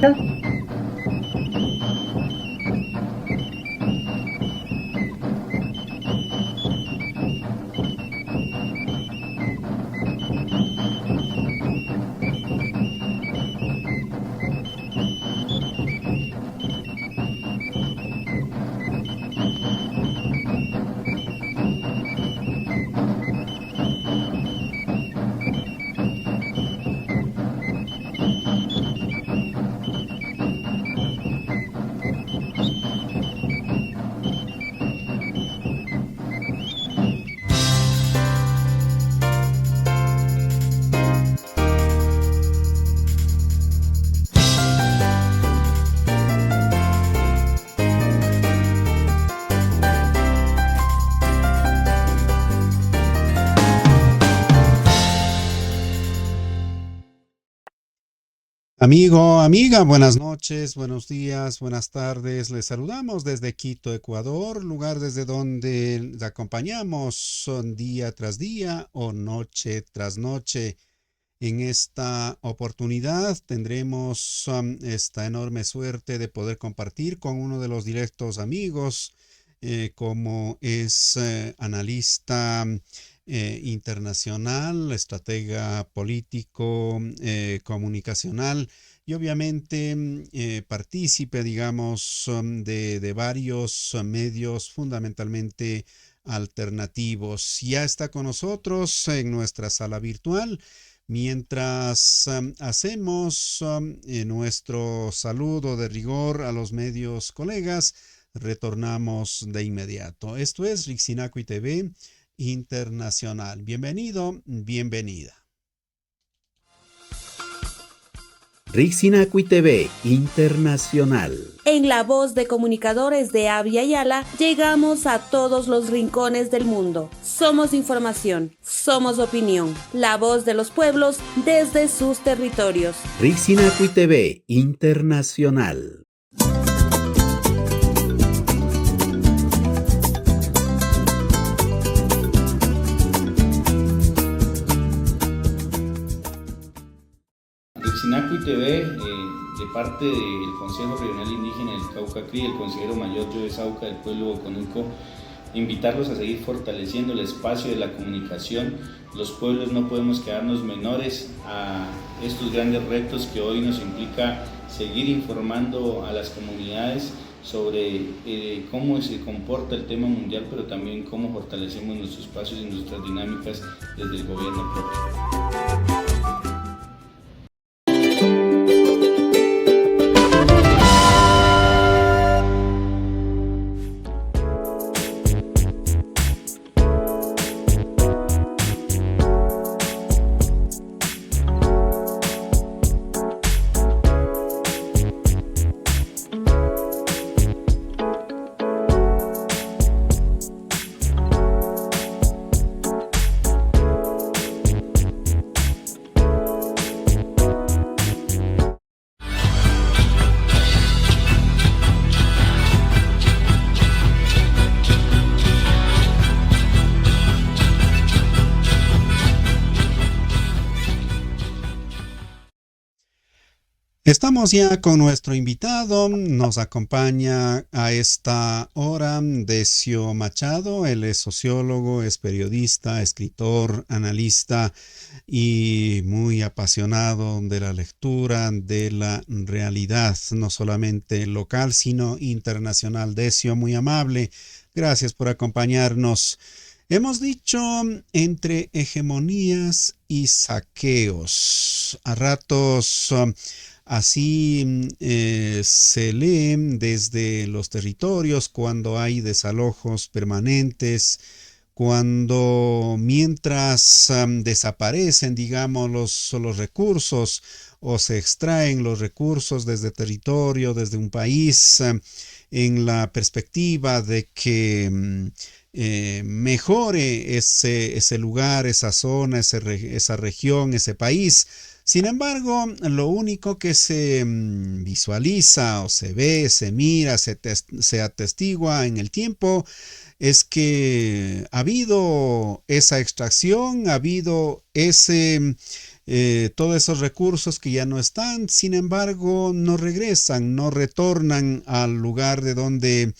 Chao. Amigo, amiga, buenas noches, buenos días, buenas tardes. Les saludamos desde Quito, Ecuador, lugar desde donde les acompañamos día tras día o noche tras noche. En esta oportunidad tendremos esta enorme suerte de poder compartir con uno de los directos amigos, como es analista internacional, estratega político, comunicacional y obviamente partícipe, digamos, de varios medios fundamentalmente alternativos. Ya está con nosotros en nuestra sala virtual. Mientras hacemos nuestro saludo de rigor a los medios colegas, retornamos de inmediato. Esto es Rixinacui TV Internacional. Bienvenido, bienvenida. Rixinacui TV Internacional. En la voz de comunicadores de Abya Yala, llegamos a todos los rincones del mundo. Somos información, somos opinión, la voz de los pueblos desde sus territorios. Rixinacui TV Internacional. Rixinacui TV, de parte del Consejo Regional Indígena del Cauca CRI, el consejero mayor Joe Sauca del pueblo Boconuco, invitarlos a seguir fortaleciendo el espacio de la comunicación. Los pueblos no podemos quedarnos menores a estos grandes retos que hoy nos implica seguir informando a las comunidades sobre cómo se comporta el tema mundial, pero también cómo fortalecemos nuestros espacios y nuestras dinámicas desde el gobierno propio. Estamos ya con nuestro invitado, nos acompaña a esta hora Decio Machado. Él es sociólogo, es periodista, escritor, analista y muy apasionado de la lectura, de la realidad, no solamente local, sino internacional. Decio, muy amable, gracias por acompañarnos. Hemos dicho entre hegemonías y saqueos, a ratos así se lee desde los territorios cuando hay desalojos permanentes, cuando mientras desaparecen, digamos, los recursos o se extraen los recursos desde territorio, desde un país, en la perspectiva de que mejore ese lugar, esa zona, esa región, ese país. Sin embargo, lo único que se visualiza o se ve, se mira, se atestigua en el tiempo es que ha habido esa extracción, ha habido ese todos esos recursos que ya no están, sin embargo, no regresan, no retornan al lugar de donde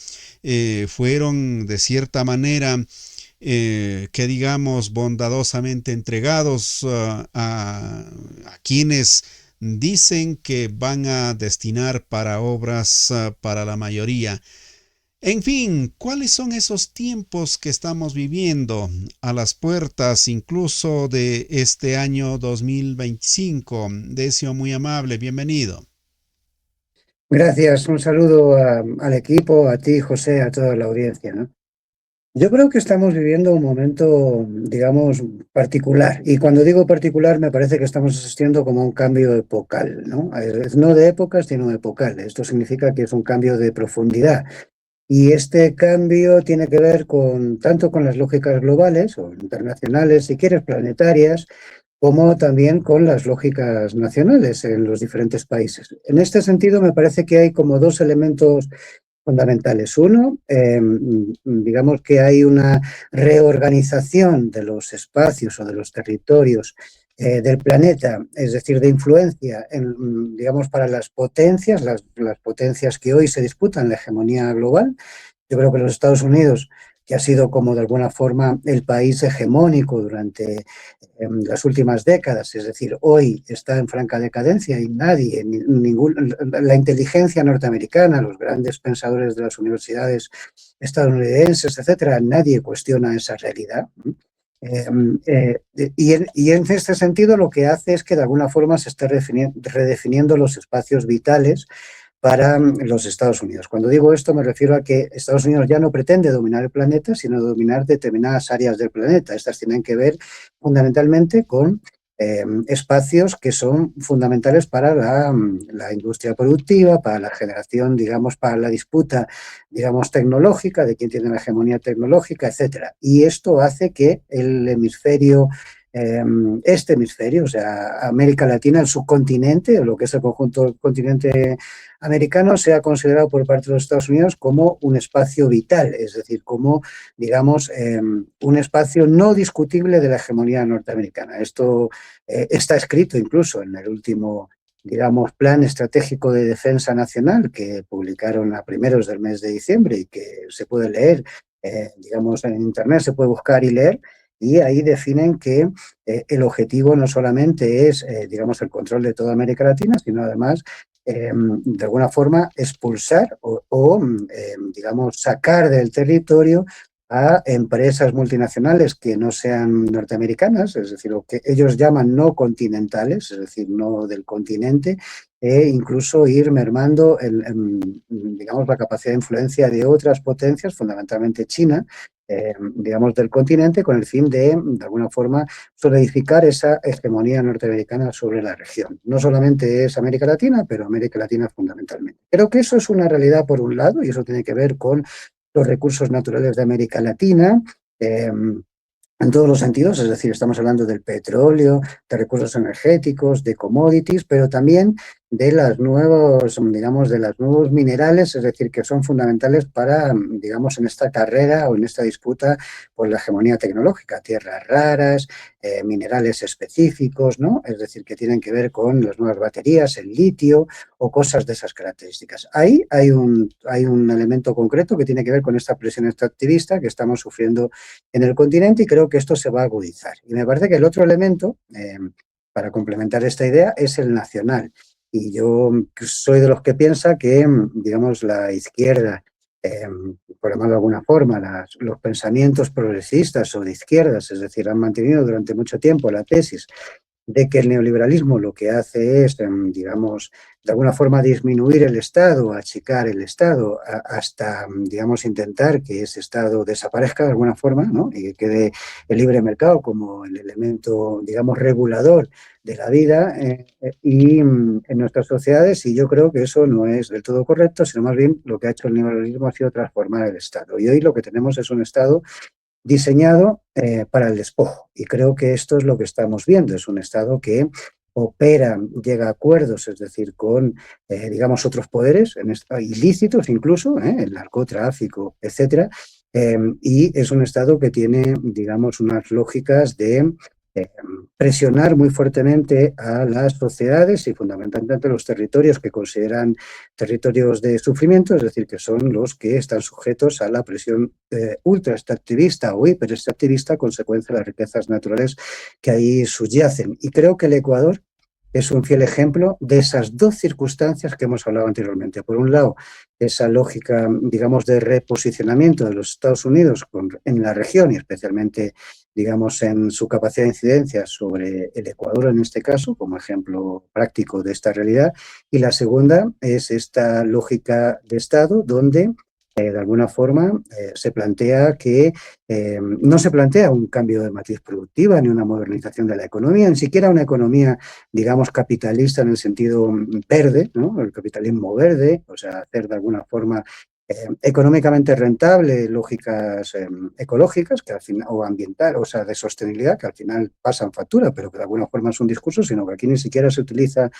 fueron de cierta manera, que digamos, bondadosamente entregados a quienes dicen que van a destinar para obras para la mayoría. En fin, ¿cuáles son esos tiempos que estamos viviendo a las puertas incluso de este año 2025? Decio, muy amable, bienvenido. Gracias, un saludo al equipo, a ti, José, a toda la audiencia, ¿no? Yo creo que estamos viviendo un momento, digamos, particular. Y cuando digo particular, me parece que estamos asistiendo como a un cambio epocal, ¿no? No de épocas, sino epocal. Esto significa que es un cambio de profundidad. Y este cambio tiene que ver tanto con las lógicas globales o internacionales, si quieres, planetarias, como también con las lógicas nacionales en los diferentes países. En este sentido, me parece que hay como dos elementos fundamentales. Uno, digamos que hay una reorganización de los espacios o de los territorios del planeta, es decir, de influencia, digamos, para las potencias, las potencias que hoy se disputan la hegemonía global. Yo creo que los Estados Unidos, que ha sido como de alguna forma el país hegemónico durante las últimas décadas, es decir, hoy está en franca decadencia y nadie, la inteligencia norteamericana, los grandes pensadores de las universidades estadounidenses, etcétera, nadie cuestiona esa realidad. Y en este sentido lo que hace es que de alguna forma se esté redefiniendo los espacios vitales para los Estados Unidos. Cuando digo esto me refiero a que Estados Unidos ya no pretende dominar el planeta, sino dominar determinadas áreas del planeta. Estas tienen que ver fundamentalmente con espacios que son fundamentales para la industria productiva, para la generación, digamos, para la disputa, digamos, tecnológica, de quién tiene la hegemonía tecnológica, etcétera. Y esto hace que el hemisferio, este hemisferio, o sea, América Latina, el subcontinente, o lo que es el conjunto del continente americano, sea considerado por parte de los Estados Unidos como un espacio vital, es decir, como, digamos, un espacio no discutible de la hegemonía norteamericana. Esto está escrito incluso en el último, digamos, Plan Estratégico de Defensa Nacional que publicaron a primeros del mes de diciembre y que se puede leer, digamos, en Internet, se puede buscar y leer. Y ahí definen que el objetivo no solamente es, digamos, el control de toda América Latina, sino además, de alguna forma, expulsar digamos, sacar del territorio a empresas multinacionales que no sean norteamericanas, es decir, lo que ellos llaman no continentales, es decir, no del continente, e incluso ir mermando digamos, la capacidad de influencia de otras potencias, fundamentalmente China, digamos, del continente, con el fin de alguna forma, solidificar esa hegemonía norteamericana sobre la región. No solamente es América Latina, pero América Latina fundamentalmente. Creo que eso es una realidad por un lado, y eso tiene que ver con los recursos naturales de América Latina, en todos los sentidos, es decir, estamos hablando del petróleo, de recursos energéticos, de commodities, pero también de las nuevos, digamos, de los nuevos minerales, es decir, que son fundamentales para, digamos, en esta carrera o en esta disputa por la hegemonía tecnológica, tierras raras, minerales específicos, ¿no? Es decir, que tienen que ver con las nuevas baterías, el litio o cosas de esas características. Ahí hay un elemento concreto que tiene que ver con esta presión extractivista que estamos sufriendo en el continente y creo que esto se va a agudizar. Y me parece que el otro elemento, para complementar esta idea, es el nacional. Y yo soy de los que piensa que, digamos, la izquierda, por llamarlo de alguna forma, los pensamientos progresistas o de izquierdas, es decir, han mantenido durante mucho tiempo la tesis de que el neoliberalismo lo que hace es, digamos, de alguna forma disminuir el Estado, achicar el Estado, hasta, digamos, intentar que ese Estado desaparezca de alguna forma, ¿no? Y que quede el libre mercado como el elemento, digamos, regulador de la vida y en nuestras sociedades, y yo creo que eso no es del todo correcto, sino más bien lo que ha hecho el neoliberalismo ha sido transformar el Estado. Y hoy lo que tenemos es un Estado diseñado para el despojo. Y creo que esto es lo que estamos viendo. Es un Estado que opera, llega a acuerdos, es decir, con, digamos, otros poderes, ilícitos incluso, el narcotráfico, etcétera, y es un Estado que tiene, digamos, unas lógicas de presionar muy fuertemente a las sociedades y fundamentalmente a los territorios que consideran territorios de sufrimiento, es decir, que son los que están sujetos a la presión ultra extractivista o hiper extractivista a consecuencia de las riquezas naturales que ahí subyacen. Y creo que el Ecuador es un fiel ejemplo de esas dos circunstancias que hemos hablado anteriormente. Por un lado, esa lógica, digamos, de reposicionamiento de los Estados Unidos en la región y especialmente, digamos, en su capacidad de incidencia sobre el Ecuador en este caso, como ejemplo práctico de esta realidad. Y la segunda es esta lógica de Estado donde de alguna forma se plantea que no se plantea un cambio de matriz productiva ni una modernización de la economía, ni siquiera una economía, digamos, capitalista en el sentido verde, ¿no? El capitalismo verde, o sea, hacer de alguna forma económicamente rentable lógicas ecológicas que al final, o ambiental, o sea, de sostenibilidad, que al final pasan factura, pero que de alguna forma es un discurso, sino que aquí ni siquiera se utiliza,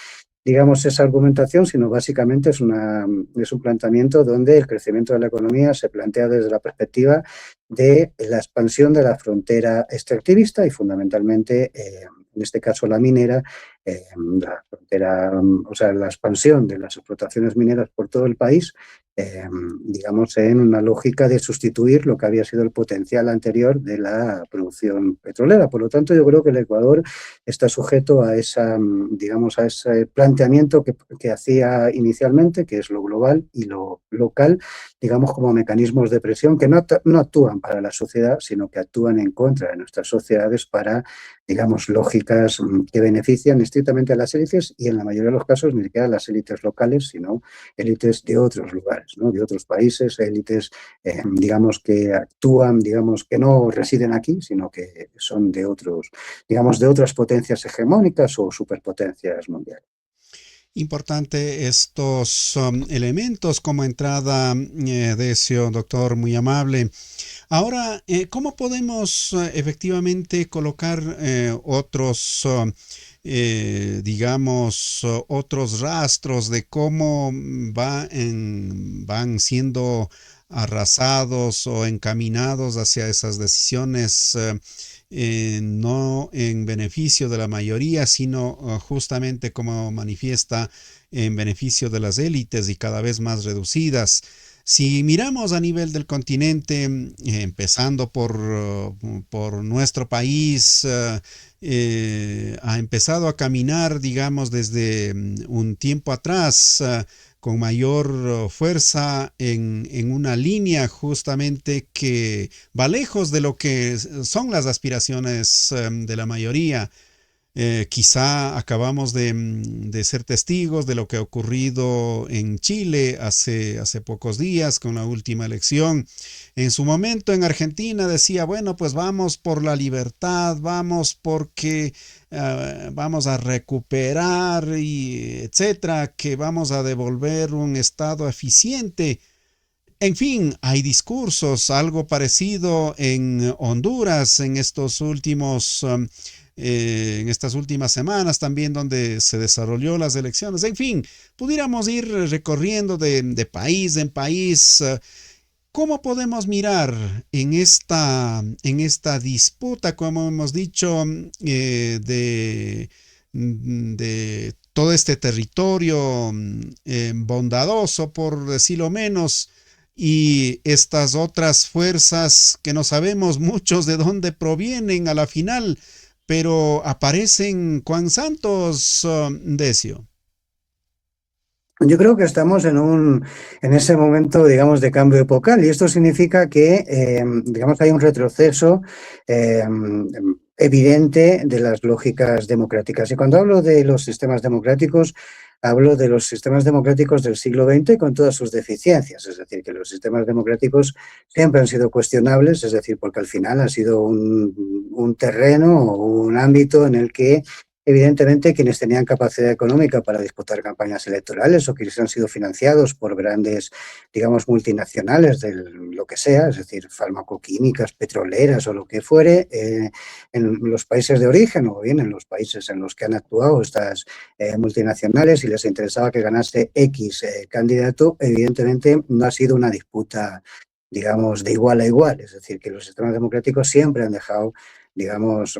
digamos, esa argumentación, sino básicamente es un planteamiento donde el crecimiento de la economía se plantea desde la perspectiva de la expansión de la frontera extractivista y fundamentalmente, en este caso la minera, la frontera, o sea, la expansión de las explotaciones mineras por todo el país, digamos, en una lógica de sustituir lo que había sido el potencial anterior de la producción petrolera. Por lo tanto, yo creo que el Ecuador está sujeto a esa, digamos, a ese planteamiento que hacía inicialmente, que es lo global y lo local, digamos, como mecanismos de presión que no actúan para la sociedad, sino que actúan en contra de nuestras sociedades para, digamos, lógicas que benefician estrictamente a las élites y en la mayoría de los casos ni siquiera a las élites locales, sino élites de otros lugares, ¿no? De otros países, élites, digamos, que actúan, digamos, que no residen aquí, sino que son de otros, digamos, de otras potencias hegemónicas o superpotencias mundiales. Importante estos elementos como entrada, Decio, doctor, muy amable. Ahora, ¿cómo podemos efectivamente colocar otros, digamos, otros rastros de cómo van siendo arrasados o encaminados hacia esas decisiones? No en beneficio de la mayoría, sino justamente como manifiesta en beneficio de las élites y cada vez más reducidas. Si miramos a nivel del continente, empezando por nuestro país, ha empezado a caminar, digamos, desde un tiempo atrás, con mayor fuerza en una línea justamente que va lejos de lo que son las aspiraciones de la mayoría. Quizá acabamos de ser testigos de lo que ha ocurrido en Chile hace pocos días con la última elección. En su momento en Argentina decía, bueno, pues vamos por la libertad, vamos porque vamos a recuperar y etcétera, que vamos a devolver un Estado eficiente. En fin, hay discursos, algo parecido en Honduras en estos últimos en estas últimas semanas también donde se desarrolló las elecciones. En fin, pudiéramos ir recorriendo de país en país. ¿Cómo podemos mirar en esta disputa, como hemos dicho, de todo este territorio bondadoso, por decirlo menos, y estas otras fuerzas que no sabemos muchos de dónde provienen a la final, pero aparecen cuán santos, Decio? Yo creo que estamos en ese momento, digamos, de cambio epocal y esto significa que, digamos, hay un retroceso evidente de las lógicas democráticas. Y cuando hablo de los sistemas democráticos, hablo de los sistemas democráticos del siglo XX con todas sus deficiencias, es decir, que los sistemas democráticos siempre han sido cuestionables, es decir, porque al final ha sido un terreno o un ámbito en el que evidentemente quienes tenían capacidad económica para disputar campañas electorales o quienes han sido financiados por grandes, digamos, multinacionales de lo que sea, es decir, farmacoquímicas, petroleras o lo que fuere, en los países de origen o bien en los países en los que han actuado estas multinacionales y les interesaba que ganase X candidato, evidentemente no ha sido una disputa, digamos, de igual a igual, es decir, que los sistemas democráticos siempre han dejado, digamos,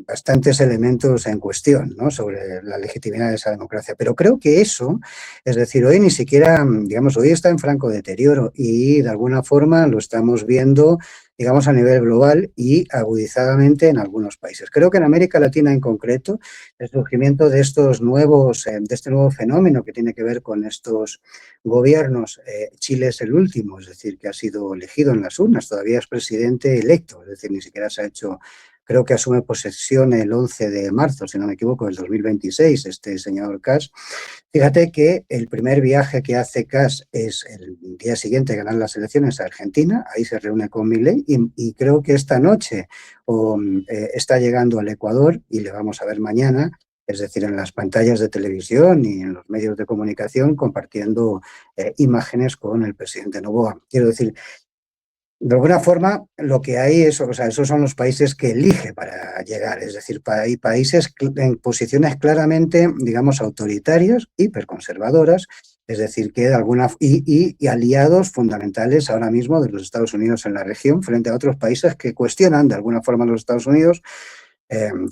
bastantes elementos en cuestión, ¿no?, sobre la legitimidad de esa democracia. Pero creo que eso, es decir, hoy ni siquiera, digamos, hoy está en franco deterioro y de alguna forma lo estamos viendo, digamos, a nivel global y agudizadamente en algunos países. Creo que en América Latina en concreto, el surgimiento de estos nuevos, de este nuevo fenómeno que tiene que ver con estos gobiernos, Chile es el último, es decir, que ha sido elegido en las urnas, todavía es presidente electo, es decir, ni siquiera se ha hecho. Creo que asume posesión el 11 de marzo, si no me equivoco, del 2026, este señor Kast. Fíjate que el primer viaje que hace Kast es el día siguiente de ganar las elecciones a Argentina, ahí se reúne con Milei y creo que esta noche está llegando al Ecuador y le vamos a ver mañana, es decir, en las pantallas de televisión y en los medios de comunicación compartiendo imágenes con el presidente Noboa. Quiero decir, de alguna forma, lo que hay es, o sea, esos son los países que elige para llegar, es decir, hay países en posiciones claramente, digamos, autoritarias, hiperconservadoras, es decir, que de alguna y aliados fundamentales ahora mismo de los Estados Unidos en la región frente a otros países que cuestionan de alguna forma a los Estados Unidos,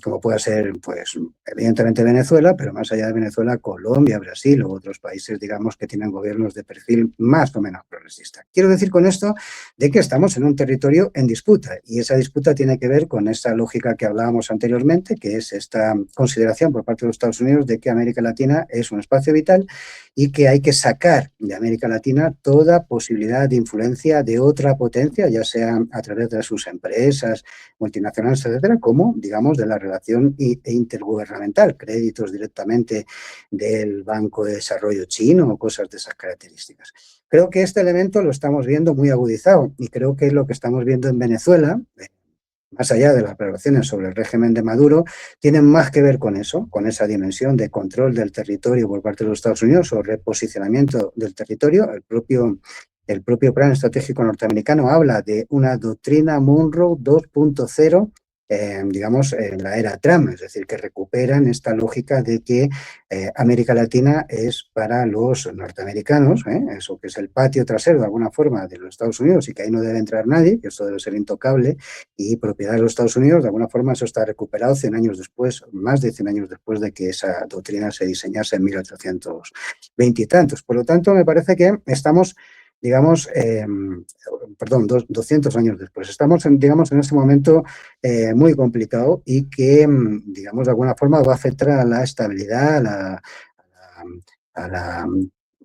como puede ser, pues, evidentemente Venezuela, pero más allá de Venezuela, Colombia, Brasil u otros países, digamos, que tienen gobiernos de perfil más o menos progresista. Quiero decir con esto de que estamos en un territorio en disputa y esa disputa tiene que ver con esta lógica que hablábamos anteriormente, que es esta consideración por parte de los Estados Unidos de que América Latina es un espacio vital y que hay que sacar de América Latina toda posibilidad de influencia de otra potencia, ya sea a través de sus empresas, multinacionales, etcétera, como, digamos, de la relación intergubernamental, créditos directamente del Banco de Desarrollo chino o cosas de esas características. Creo que este elemento lo estamos viendo muy agudizado y creo que lo que estamos viendo en Venezuela, más allá de las declaraciones sobre el régimen de Maduro, tienen más que ver con eso, con esa dimensión de control del territorio por parte de los Estados Unidos o reposicionamiento del territorio. El propio plan estratégico norteamericano habla de una doctrina Monroe 2.0, digamos, en la era Trump, es decir, que recuperan esta lógica de que América Latina es para los norteamericanos, eso que es el patio trasero de alguna forma de los Estados Unidos y que ahí no debe entrar nadie, que esto debe ser intocable y propiedad de los Estados Unidos. De alguna forma eso está recuperado 100 años después, más de 100 años después de que esa doctrina se diseñase en 1820 y tantos. Por lo tanto, me parece que estamos, digamos, 200 años después. Estamos, digamos, en este momento muy complicado y que, digamos, de alguna forma va a afectar a la estabilidad,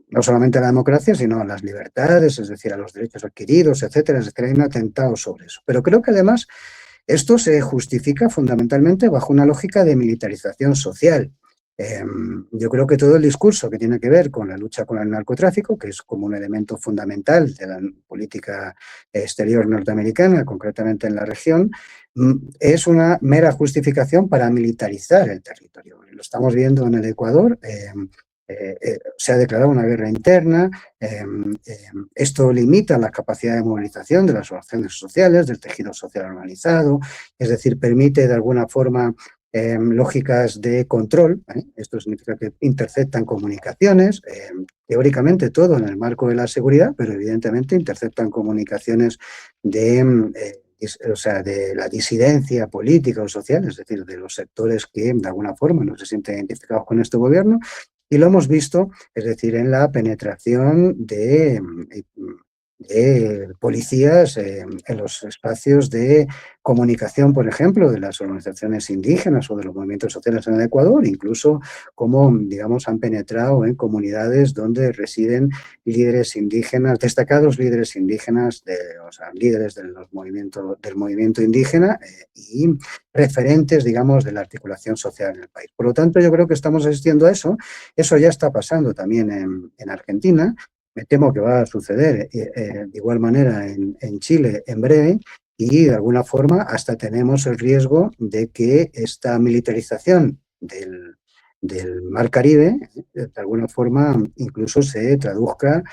no solamente a la democracia, sino a las libertades, es decir, a los derechos adquiridos, etcétera. Es decir, hay un atentado sobre eso. Pero creo que además esto se justifica fundamentalmente bajo una lógica de militarización social. Yo creo que todo el discurso que tiene que ver con la lucha con el narcotráfico, que es como un elemento fundamental de la política exterior norteamericana, concretamente en la región, es una mera justificación para militarizar el territorio. Lo estamos viendo en el Ecuador. Se ha declarado una guerra interna, esto limita la capacidad de movilización de las organizaciones sociales, del tejido social organizado, es decir, permite de alguna forma lógicas de control. Esto significa que interceptan comunicaciones, teóricamente todo en el marco de la seguridad, pero evidentemente interceptan comunicaciones de la disidencia política o social, es decir, de los sectores que de alguna forma no se sienten identificados con este gobierno, y lo hemos visto, es decir, en la penetración de policías en los espacios de comunicación, por ejemplo, de las organizaciones indígenas o de los movimientos sociales en el Ecuador, incluso como, digamos, han penetrado en comunidades donde residen líderes indígenas, destacados líderes indígenas, líderes del movimiento indígena y referentes, digamos, de la articulación social en el país. Por lo tanto, yo creo que estamos asistiendo a eso. Eso ya está pasando también en Argentina. Me temo que va a suceder de igual manera en Chile en breve y de alguna forma hasta tenemos el riesgo de que esta militarización del Mar Caribe de alguna forma incluso se traduzca,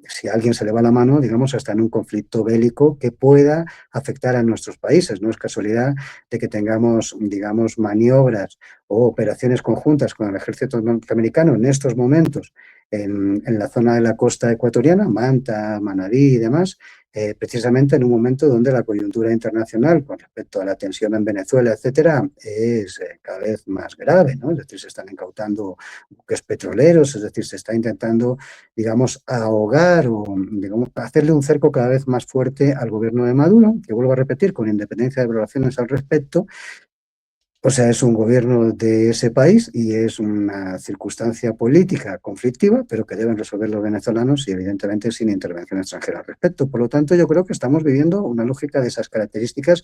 si a alguien se le va la mano, digamos, hasta en un conflicto bélico que pueda afectar a nuestros países. No es casualidad de que tengamos, digamos, maniobras o operaciones conjuntas con el ejército norteamericano en estos momentos en la zona de la costa ecuatoriana, Manta, Manabí y demás, precisamente en un momento donde la coyuntura internacional con respecto a la tensión en Venezuela, etcétera, es cada vez más grave, ¿no? Es decir, se están incautando buques petroleros, es decir, se está intentando, digamos, ahogar o, digamos, hacerle un cerco cada vez más fuerte al gobierno de Maduro, que vuelvo a repetir, con independencia de valoraciones al respecto. O sea, es un gobierno de ese país y es una circunstancia política conflictiva, pero que deben resolver los venezolanos y evidentemente sin intervención extranjera al respecto. Por lo tanto, yo creo que estamos viviendo una lógica de esas características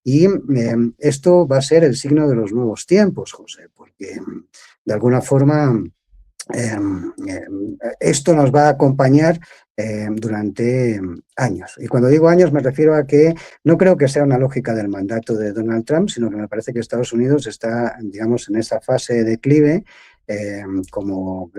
y esto va a ser el signo de los nuevos tiempos, José, porque de alguna forma esto nos va a acompañar durante años. Y cuando digo años me refiero a que no creo que sea una lógica del mandato de Donald Trump, sino que me parece que Estados Unidos está, digamos, en esa fase de declive como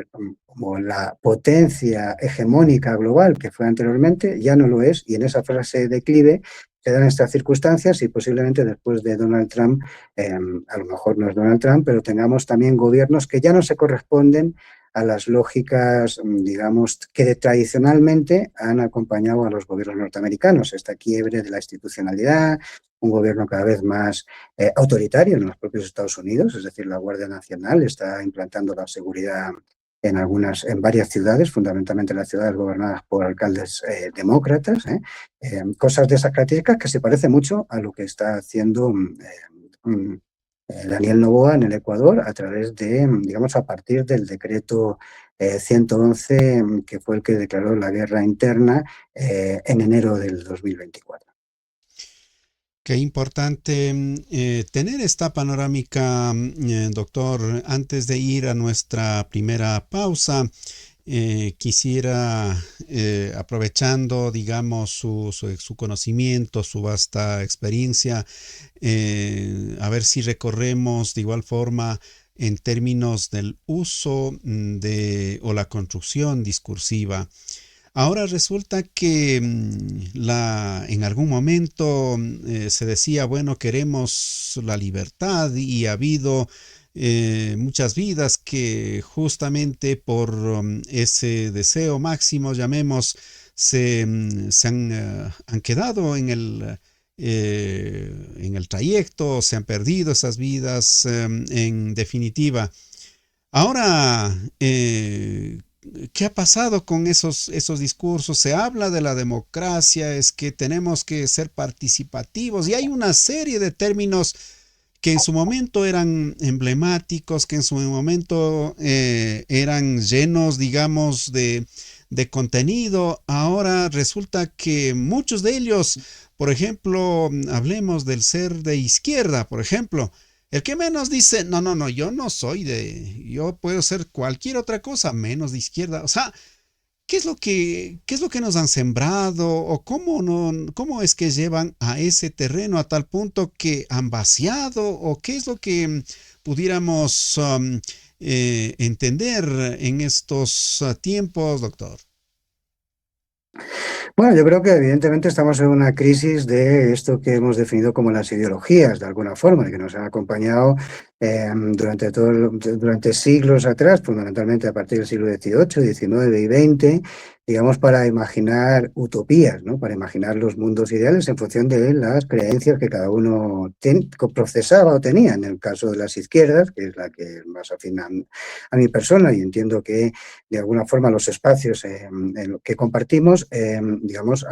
la potencia hegemónica global que fue anteriormente, ya no lo es, y en esa fase de declive se dan estas circunstancias y posiblemente después de Donald Trump, a lo mejor no es Donald Trump, pero tengamos también gobiernos que ya no se corresponden a las lógicas, digamos, que tradicionalmente han acompañado a los gobiernos norteamericanos, esta quiebre de la institucionalidad, un gobierno cada vez más autoritario en los propios Estados Unidos, es decir, la Guardia Nacional está implantando la seguridad en varias ciudades, fundamentalmente las ciudades gobernadas por alcaldes demócratas, cosas de esas características que se parece mucho a lo que está haciendo Daniel Noboa en el Ecuador a través de, digamos, a partir del decreto 111, que fue el que declaró la guerra interna en enero del 2024. Qué importante tener esta panorámica, doctor. Antes de ir a nuestra primera pausa, quisiera, aprovechando, digamos, su conocimiento, su vasta experiencia, a ver si recorremos de igual forma en términos del uso o la construcción discursiva. Ahora resulta que en algún momento se decía, bueno, queremos la libertad y ha habido muchas vidas que justamente por ese deseo máximo, llamemos, se han quedado en el trayecto, se han perdido esas vidas en definitiva. Ahora, ¿qué ha pasado con esos discursos? Se habla de la democracia, es que tenemos que ser participativos y hay una serie de términos que en su momento eran emblemáticos, que en su momento eran llenos, digamos, de contenido. Ahora resulta que muchos de ellos, por ejemplo, hablemos del ser de izquierda, por ejemplo, el que menos dice, no, yo no soy yo puedo ser cualquier otra cosa menos de izquierda. O sea, ¿qué es lo que nos han sembrado o cómo es que llevan a ese terreno a tal punto que han vaciado o qué es lo que pudiéramos entender en estos tiempos, doctor? Bueno, yo creo que evidentemente estamos en una crisis de esto que hemos definido como las ideologías, de alguna forma, y que nos han acompañado durante siglos atrás, fundamentalmente a partir del siglo XVIII, XIX y XX, digamos, para imaginar utopías, ¿no? Para imaginar los mundos ideales en función de las creencias que cada uno procesaba o tenía. En el caso de las izquierdas, que es la que más afina a mi persona, y entiendo que de alguna forma los espacios que compartimos, digamos,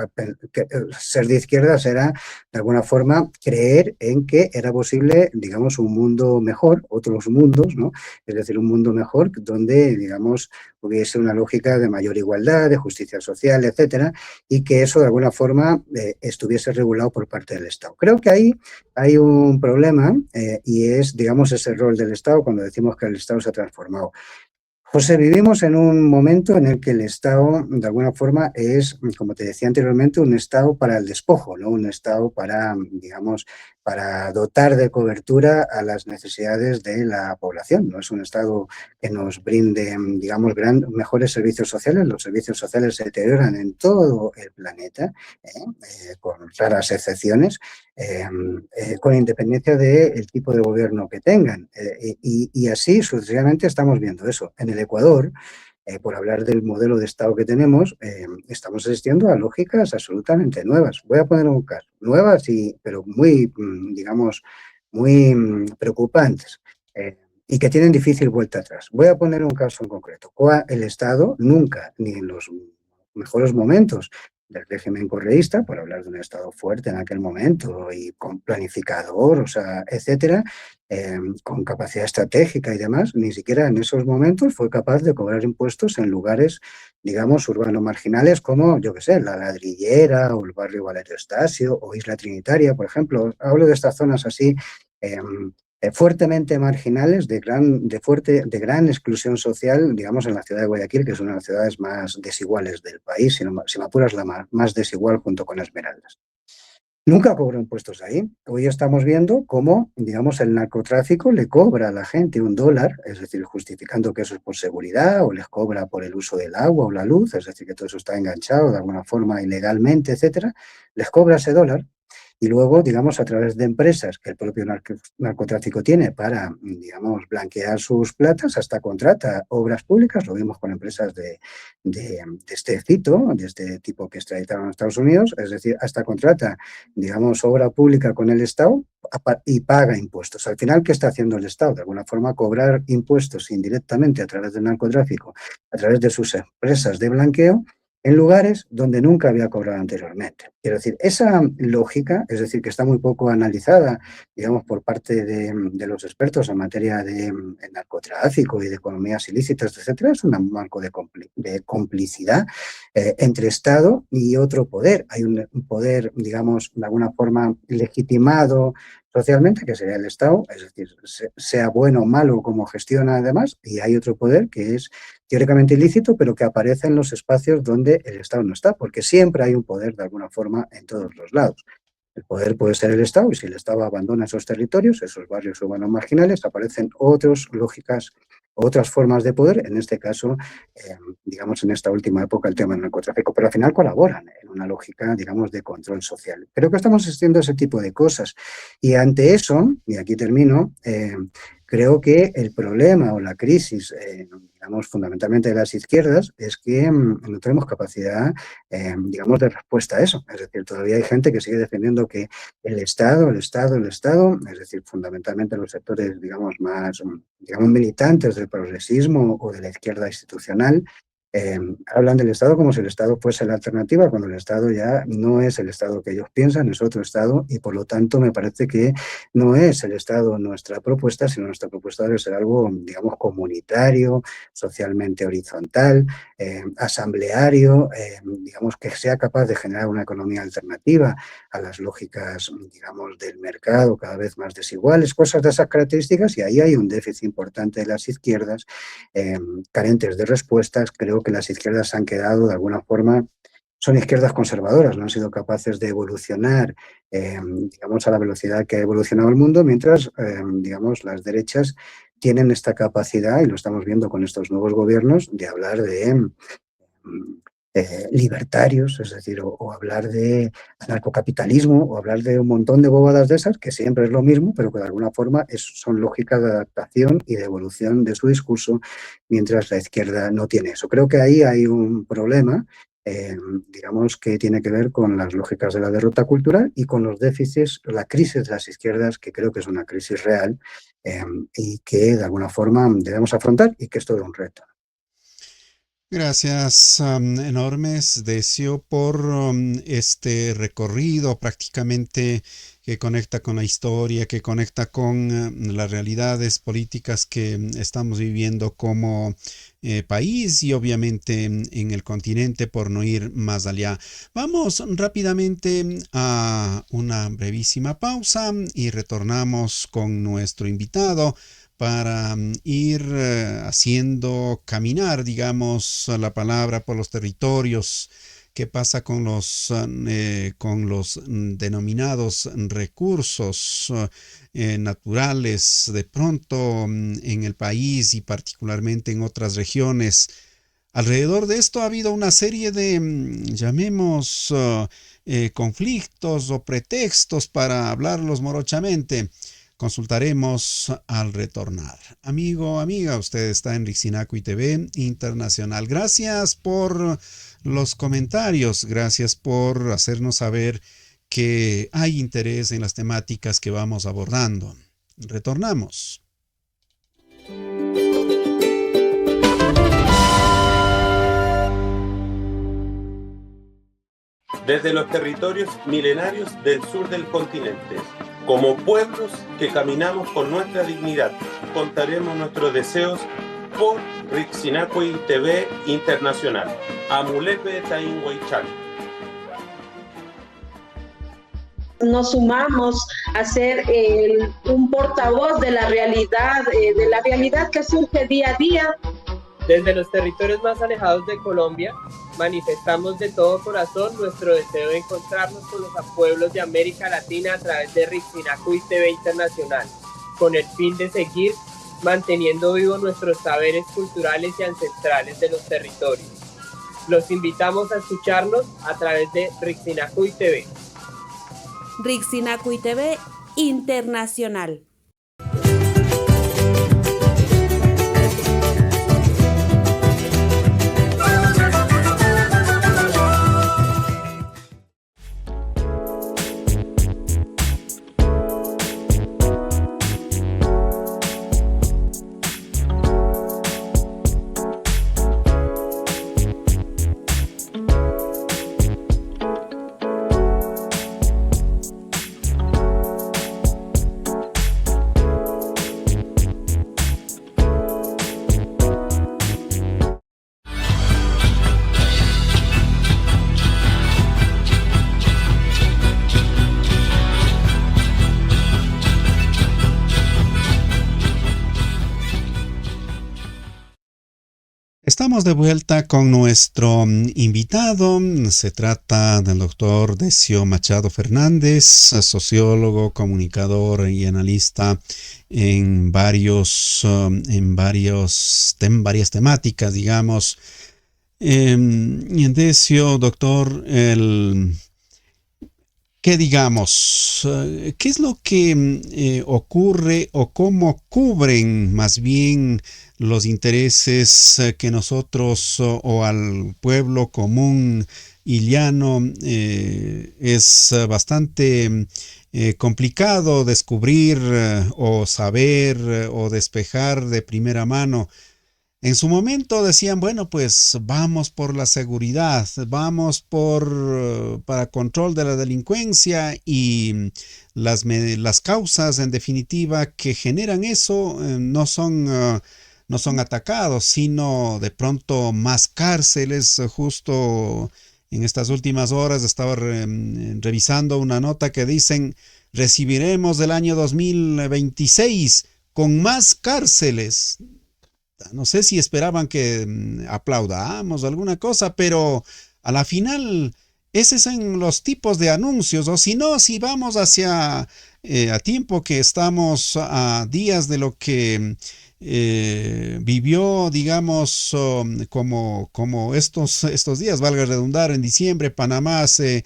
ser de izquierdas era de alguna forma creer en que era posible, digamos, un mundo mejor, otros mundos, ¿no? Es decir, un mundo mejor donde, digamos, hubiese una lógica de mayor igualdad, de justicia social, etcétera, y que eso de alguna forma estuviese regulado por parte del Estado. Creo que ahí hay un problema y es, digamos, ese rol del Estado cuando decimos que el Estado se ha transformado. José, vivimos en un momento en el que el Estado, de alguna forma, es, como te decía anteriormente, un Estado para el despojo, ¿no? Un Estado para, digamos, para dotar de cobertura a las necesidades de la población. No es un Estado que nos brinde, digamos, mejores servicios sociales. Los servicios sociales se deterioran en todo el planeta, con raras excepciones, con independencia del tipo de gobierno que tengan. Y así sucesivamente estamos viendo eso. En el Ecuador, por hablar del modelo de Estado que tenemos, estamos asistiendo a lógicas absolutamente nuevas. Voy a poner un caso, nuevas, pero muy, digamos, muy preocupantes. Y que tienen difícil vuelta atrás. Voy a poner un caso en concreto. El Estado nunca, ni en los mejores momentos del régimen correísta, por hablar de un Estado fuerte en aquel momento y con planificador, o sea, etcétera, con capacidad estratégica y demás, ni siquiera en esos momentos fue capaz de cobrar impuestos en lugares, digamos, urbanos marginales como, yo qué sé, La Ladrillera o el barrio Valerio Estasio o Isla Trinitaria, por ejemplo. Hablo de estas zonas así fuertemente marginales, de gran exclusión social, digamos, en la ciudad de Guayaquil, que es una de las ciudades más desiguales del país, si me apuras, la más desigual junto con Esmeraldas. Nunca cobró impuestos ahí. Hoy estamos viendo cómo, digamos, el narcotráfico le cobra a la gente $1, es decir, justificando que eso es por seguridad, o les cobra por el uso del agua o la luz, es decir, que todo eso está enganchado de alguna forma ilegalmente, etcétera. Les cobra ese $1. Y luego, digamos, a través de empresas que el propio narcotráfico tiene para, digamos, blanquear sus platas, hasta contrata obras públicas, lo vimos con empresas de este de este tipo que extraditaron a Estados Unidos, es decir, hasta contrata, digamos, obra pública con el Estado y paga impuestos. Al final, ¿qué está haciendo el Estado? De alguna forma, cobrar impuestos indirectamente a través del narcotráfico, a través de sus empresas de blanqueo, en lugares donde nunca había cobrado anteriormente. Quiero decir, esa lógica, es decir, que está muy poco analizada, digamos, por parte de los expertos en materia de narcotráfico y de economías ilícitas, etcétera, es un marco de complicidad entre Estado y otro poder. Hay un poder, digamos, de alguna forma legitimado socialmente, que sería el Estado, es decir, sea bueno o malo como gestiona además, y hay otro poder que es teóricamente ilícito, pero que aparece en los espacios donde el Estado no está, porque siempre hay un poder de alguna forma en todos los lados. El poder puede ser el Estado, y si el Estado abandona esos territorios, esos barrios urbanos marginales, aparecen otras lógicas, otras formas de poder, en este caso, digamos, en esta última época, el tema del narcotráfico, pero al final colaboran en una lógica, digamos, de control social. Creo que estamos asistiendo a ese tipo de cosas. Y ante eso, y aquí termino, creo que el problema o la crisis, digamos, fundamentalmente de las izquierdas, es que no tenemos capacidad, digamos, de respuesta a eso. Es decir, todavía hay gente que sigue defendiendo que el Estado, es decir, fundamentalmente los sectores, digamos, más, digamos, militantes del progresismo o de la izquierda institucional, hablan del Estado como si el Estado fuese la alternativa, cuando el Estado ya no es el Estado que ellos piensan, es otro Estado, y por lo tanto me parece que no es el Estado nuestra propuesta, sino nuestra propuesta debe ser algo, digamos, comunitario, socialmente horizontal, asambleario, digamos, que sea capaz de generar una economía alternativa a las lógicas, digamos, del mercado cada vez más desiguales, cosas de esas características, y ahí hay un déficit importante de las izquierdas, carentes de respuestas. Creo que las izquierdas han quedado de alguna forma, son izquierdas conservadoras, no han sido capaces de evolucionar, digamos, a la velocidad que ha evolucionado el mundo, mientras, digamos, las derechas tienen esta capacidad, y lo estamos viendo con estos nuevos gobiernos, de hablar de libertarios, es decir, o hablar de anarcocapitalismo, o hablar de un montón de bobadas de esas, que siempre es lo mismo, pero que de alguna forma son lógicas de adaptación y de evolución de su discurso, mientras la izquierda no tiene eso. Creo que ahí hay un problema, digamos, que tiene que ver con las lógicas de la derrota cultural y con los déficits, la crisis de las izquierdas, que creo que es una crisis real y que de alguna forma debemos afrontar, y que es todo un reto. Gracias enormes, Decio, por este recorrido prácticamente que conecta con la historia, que conecta con las realidades políticas que estamos viviendo como país y obviamente en el continente, por no ir más allá. Vamos rápidamente a una brevísima pausa y retornamos con nuestro invitado para ir haciendo caminar, digamos, la palabra por los territorios. ¿Qué pasa con los denominados recursos naturales de pronto en el país y particularmente en otras regiones? Alrededor de esto ha habido una serie de, llamemos, conflictos o pretextos, para hablarlos morochamente, consultaremos al retornar. Amigo, amiga, usted está en Rixinacui TV Internacional. Gracias por los comentarios, gracias por hacernos saber que hay interés en las temáticas que vamos abordando. Retornamos. Desde los territorios milenarios del sur del continente, como pueblos que caminamos con nuestra dignidad, contaremos nuestros deseos por Rixinacui TV Internacional. Amulepe Tainhuaychal. Nos sumamos a ser un portavoz de la realidad que surge día a día. Desde los territorios más alejados de Colombia, manifestamos de todo corazón nuestro deseo de encontrarnos con los pueblos de América Latina a través de Rixinacui TV Internacional, con el fin de seguir manteniendo vivos nuestros saberes culturales y ancestrales de los territorios. Los invitamos a escucharnos a través de Rixinacui TV. Rixinacui TV Internacional. Estamos de vuelta con nuestro invitado. Se trata del doctor Decio Machado Fernández, sociólogo, comunicador y analista en varias temáticas, digamos. Decio, doctor, ¿qué digamos? ¿Qué es lo que ocurre o cómo cubren más bien los intereses que nosotros o al pueblo común y llano es bastante complicado descubrir o saber o despejar de primera mano? En su momento decían, bueno, pues vamos por la seguridad, vamos para control de la delincuencia y las causas en definitiva que generan eso no son atacados, sino de pronto más cárceles. Justo en estas últimas horas estaba revisando una nota que dicen recibiremos del año 2026 con más cárceles. No sé si esperaban que aplaudamos alguna cosa, pero a la final esos son los tipos de anuncios, o si no, si vamos hacia a tiempo que estamos a días de lo que vivió, digamos, como estos días, valga redundar, en diciembre, Panamá hace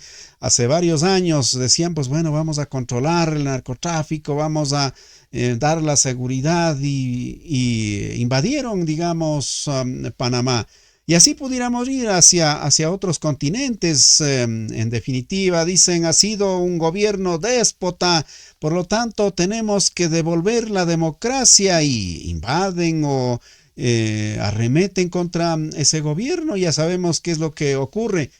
varios años decían, pues bueno, vamos a controlar el narcotráfico, vamos a dar la seguridad y invadieron, digamos, Panamá. Y así pudiéramos ir hacia otros continentes. En definitiva, dicen, ha sido un gobierno déspota, por lo tanto tenemos que devolver la democracia y invaden o arremeten contra ese gobierno. Ya sabemos qué es lo que ocurre.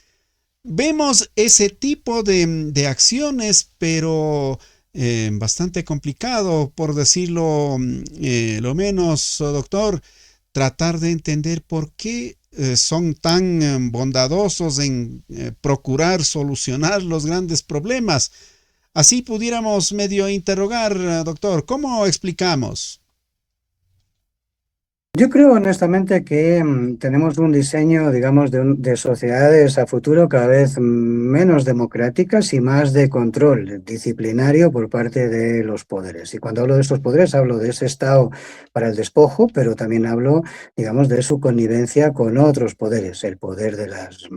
Vemos ese tipo de acciones, pero bastante complicado, por decirlo lo menos, doctor, tratar de entender por qué son tan bondadosos en procurar solucionar los grandes problemas. Así pudiéramos medio interrogar, doctor, ¿cómo explicamos? Yo creo honestamente que tenemos un diseño, digamos, de sociedades a futuro cada vez menos democráticas y más de control disciplinario por parte de los poderes. Y cuando hablo de estos poderes, hablo de ese Estado para el despojo, pero también hablo, digamos, de su connivencia con otros poderes, el poder de las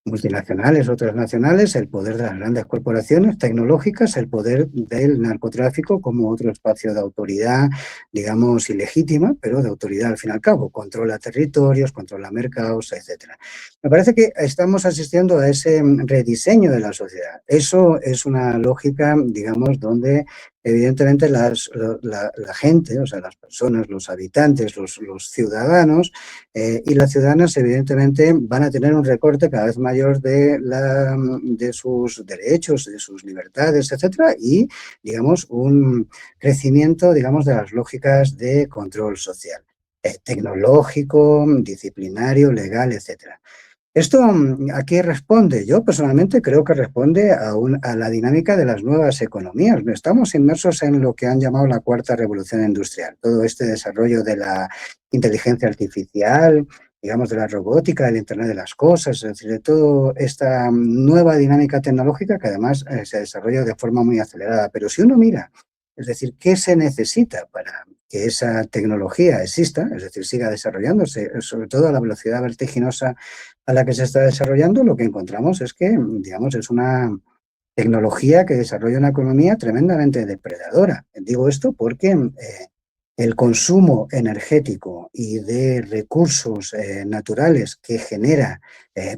multinacionales o transnacionales, el poder de las grandes corporaciones tecnológicas, el poder del narcotráfico como otro espacio de autoridad, digamos, ilegítima, pero de autoridad al fin y al cabo. Controla territorios, controla mercados, etcétera. Me parece que estamos asistiendo a ese rediseño de la sociedad. Eso es una lógica, digamos, donde evidentemente la gente, o sea, las personas, los habitantes, los ciudadanos y las ciudadanas, evidentemente, van a tener un recorte cada vez mayor de sus derechos, de sus libertades, etcétera, y, digamos, un crecimiento, digamos, de las lógicas de control social, tecnológico, disciplinario, legal, etcétera. ¿Esto a qué responde? Yo personalmente creo que responde a la dinámica de las nuevas economías. Estamos inmersos en lo que han llamado la cuarta revolución industrial. Todo este desarrollo de la inteligencia artificial, digamos, de la robótica, del Internet de las cosas, es decir, de toda esta nueva dinámica tecnológica que además se desarrolla de forma muy acelerada. Pero si uno mira, es decir, ¿qué se necesita para que esa tecnología exista, es decir, siga desarrollándose, sobre todo a la velocidad vertiginosa a la que se está desarrollando? Lo que encontramos es que, digamos, es una tecnología que desarrolla una economía tremendamente depredadora. Digo esto porque el consumo energético y de recursos naturales que genera,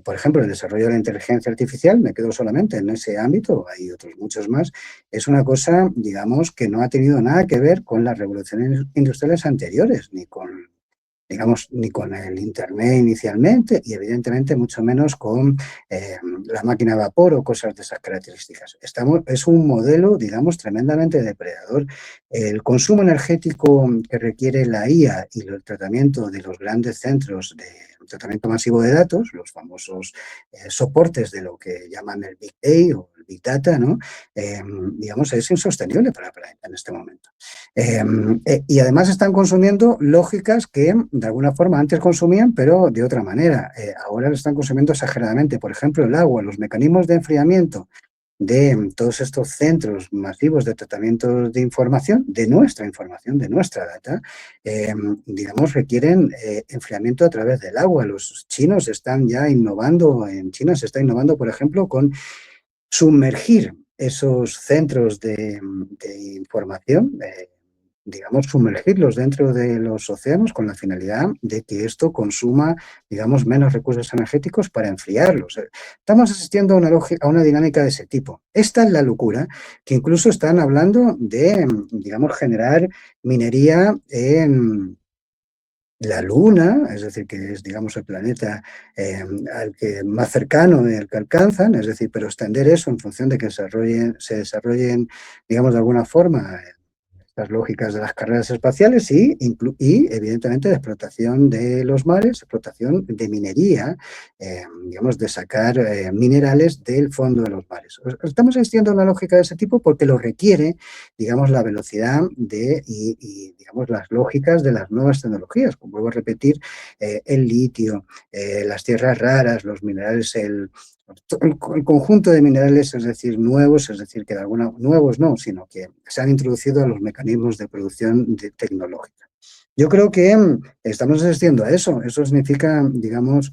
por ejemplo, el desarrollo de la inteligencia artificial, me quedo solamente en ese ámbito, hay otros muchos más, es una cosa, digamos, que no ha tenido nada que ver con las revoluciones industriales anteriores, ni con el Internet inicialmente y evidentemente mucho menos con la máquina de vapor o cosas de esas características. Es un modelo, digamos, tremendamente depredador. El consumo energético que requiere la IA y el tratamiento de los grandes centros de tratamiento masivo de datos, los famosos soportes de lo que llaman el Big Data o el Big Data, ¿no? Digamos, es insostenible para el planeta en este momento. Y además están consumiendo lógicas que de alguna forma antes consumían, pero de otra manera. Ahora lo están consumiendo exageradamente. Por ejemplo, el agua, los mecanismos de enfriamiento de todos estos centros masivos de tratamiento de información, de nuestra data, digamos, requieren enfriamiento a través del agua. Los chinos están ya innovando, en China se está innovando, por ejemplo, con sumergir esos centros de información, digamos, sumergirlos dentro de los océanos con la finalidad de que esto consuma, digamos, menos recursos energéticos para enfriarlos. Estamos asistiendo a una dinámica de ese tipo. Esta es la locura, que incluso están hablando de, digamos, generar minería en la Luna, es decir, que es, digamos, el planeta al que más cercano al que alcanzan, es decir, pero extender eso en función de que se desarrollen, digamos, de alguna forma, las lógicas de las carreras espaciales y evidentemente de explotación de los mares, explotación de minería, digamos, de sacar minerales del fondo de los mares. Estamos asistiendo a una lógica de ese tipo porque lo requiere, digamos, la velocidad y digamos, las lógicas de las nuevas tecnologías. Como vuelvo a repetir, el litio, las tierras raras, los minerales, el conjunto de minerales, es decir, nuevos, es decir, que de nuevos no, sino que se han introducido a los mecanismos de producción tecnológica. Yo creo que estamos asistiendo a eso. Eso significa, digamos,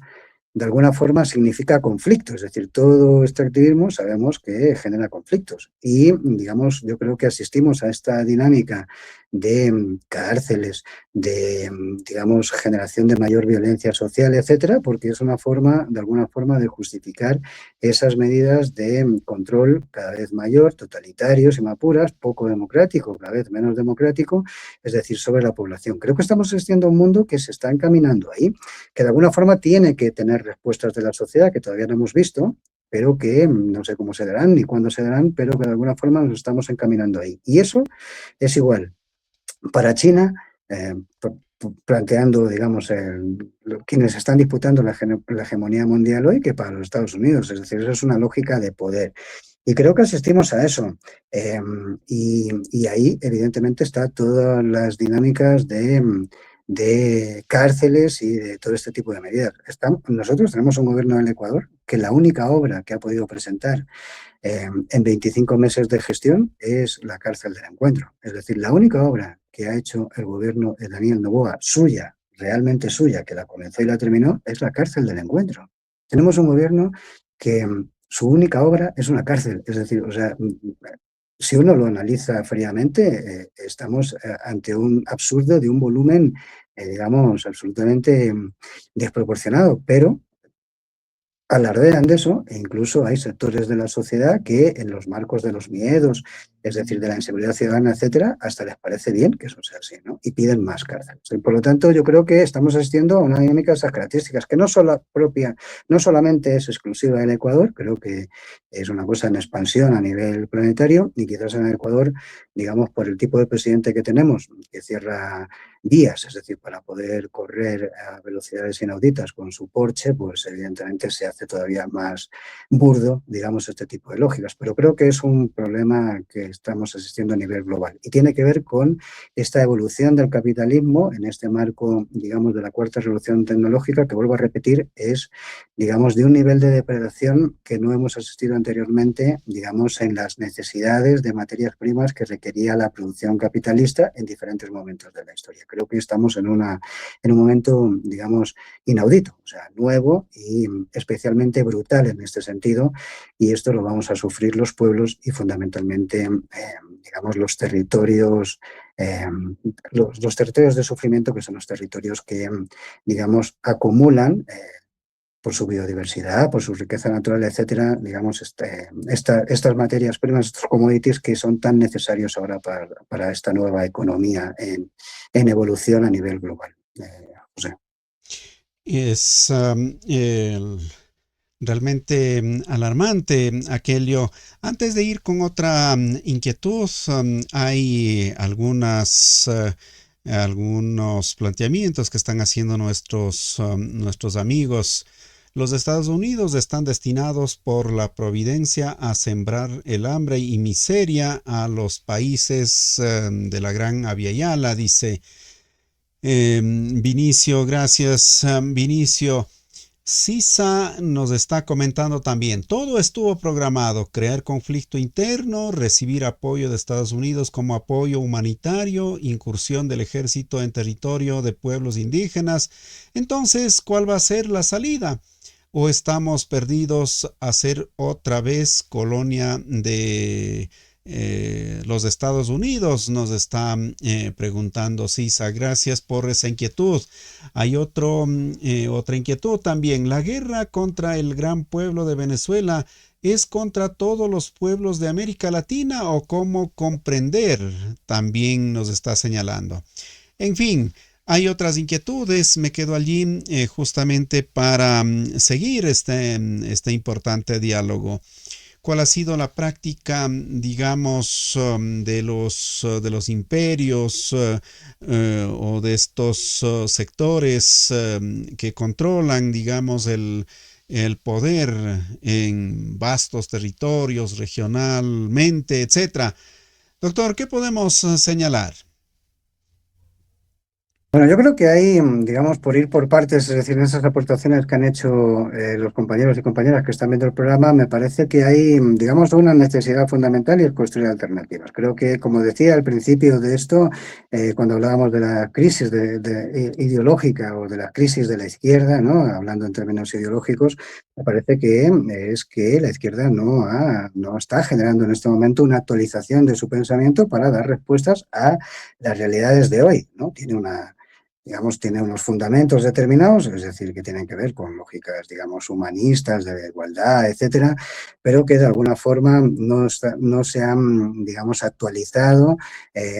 de alguna forma significa conflicto, es decir, todo este activismo sabemos que genera conflictos y, digamos, yo creo que asistimos a esta dinámica de cárceles, de, digamos, generación de mayor violencia social, etcétera, porque es una forma, de alguna forma, de justificar esas medidas de control cada vez mayor, totalitario, si me apuras, poco democrático, cada vez menos democrático, es decir, sobre la población. Creo que estamos asistiendo a un mundo que se está encaminando ahí, que de alguna forma tiene que tener respuestas de la sociedad que todavía no hemos visto, pero que no sé cómo se darán ni cuándo se darán, pero que de alguna forma nos estamos encaminando ahí. Y eso es igual para China, planteando, digamos, quienes están disputando la hegemonía mundial hoy, que para los Estados Unidos. Es decir, eso es una lógica de poder. Y creo que asistimos a eso. Y ahí, evidentemente, están todas las dinámicas de cárceles y de todo este tipo de medidas. Nosotros tenemos un gobierno del Ecuador que la única obra que ha podido presentar en 25 meses de gestión es la cárcel del encuentro. Es decir, la única obra que ha hecho el gobierno de Daniel Noboa, suya, realmente suya, que la comenzó y la terminó, es la cárcel del encuentro. Tenemos un gobierno que su única obra es una cárcel, es decir, o sea, si uno lo analiza fríamente, estamos ante un absurdo de un volumen, digamos, absolutamente desproporcionado, pero alardean de eso e incluso hay sectores de la sociedad que en los marcos de los miedos, es decir, de la inseguridad ciudadana, etcétera, hasta les parece bien que eso sea así, ¿no? Y piden más cárceles. Y por lo tanto, yo creo que estamos asistiendo a una dinámica de esas características que no solamente es exclusiva del Ecuador, creo que es una cosa en expansión a nivel planetario y quizás en el Ecuador, digamos, por el tipo de presidente que tenemos, que cierra vías, es decir, para poder correr a velocidades inauditas con su Porsche, pues evidentemente se hace todavía más burdo, digamos, este tipo de lógicas. Pero creo que es un problema que estamos asistiendo a nivel global y tiene que ver con esta evolución del capitalismo en este marco, digamos, de la cuarta revolución tecnológica, que vuelvo a repetir, es, digamos, de un nivel de depredación que no hemos asistido anteriormente, digamos, en las necesidades de materias primas que requería la producción capitalista en diferentes momentos de la historia. Creo que estamos en un momento, digamos, inaudito, o sea, nuevo y especialmente brutal en este sentido, y esto lo vamos a sufrir los pueblos y fundamentalmente, digamos, los territorios de sufrimiento, que son los territorios que, digamos, acumulan por su biodiversidad, por su riqueza natural, etcétera, digamos, estas materias primas, estos commodities que son tan necesarios ahora para esta nueva economía en evolución a nivel global. José. Es realmente alarmante aquello. Antes de ir con otra inquietud, hay algunos planteamientos que están haciendo nuestros amigos. Los Estados Unidos están destinados por la providencia a sembrar el hambre y miseria a los países de la Gran Abya-Yala, dice Vinicio. Gracias, Vinicio. Sisa nos está comentando también, todo estuvo programado, crear conflicto interno, recibir apoyo de Estados Unidos como apoyo humanitario, incursión del ejército en territorio de pueblos indígenas. Entonces, ¿cuál va a ser la salida? ¿O estamos perdidos a ser otra vez colonia de los Estados Unidos? Nos está preguntando Sisa. Gracias por esa inquietud. Hay otra inquietud también. La guerra contra el gran pueblo de Venezuela ¿es contra todos los pueblos de América Latina o cómo comprender? También nos está señalando. En fin, hay otras inquietudes. Me quedo allí justamente para seguir este importante diálogo. ¿Cuál ha sido la práctica, digamos, de los imperios o de estos sectores que controlan, digamos, el poder en vastos territorios, regionalmente, etcétera? Doctor, ¿qué podemos señalar? Bueno, yo creo que hay, digamos, por ir por partes, es decir, en esas aportaciones que han hecho los compañeros y compañeras que están viendo el programa, me parece que hay, digamos, una necesidad fundamental y es construir alternativas. Creo que, como decía al principio de esto, cuando hablábamos de la crisis ideológica o de la crisis de la izquierda, ¿no? Hablando en términos ideológicos, me parece que es que la izquierda no está generando en este momento una actualización de su pensamiento para dar respuestas a las realidades de hoy, ¿no? Tiene unos fundamentos determinados, es decir, que tienen que ver con lógicas, digamos, humanistas, de igualdad, etcétera, pero que de alguna forma no se han, digamos, actualizado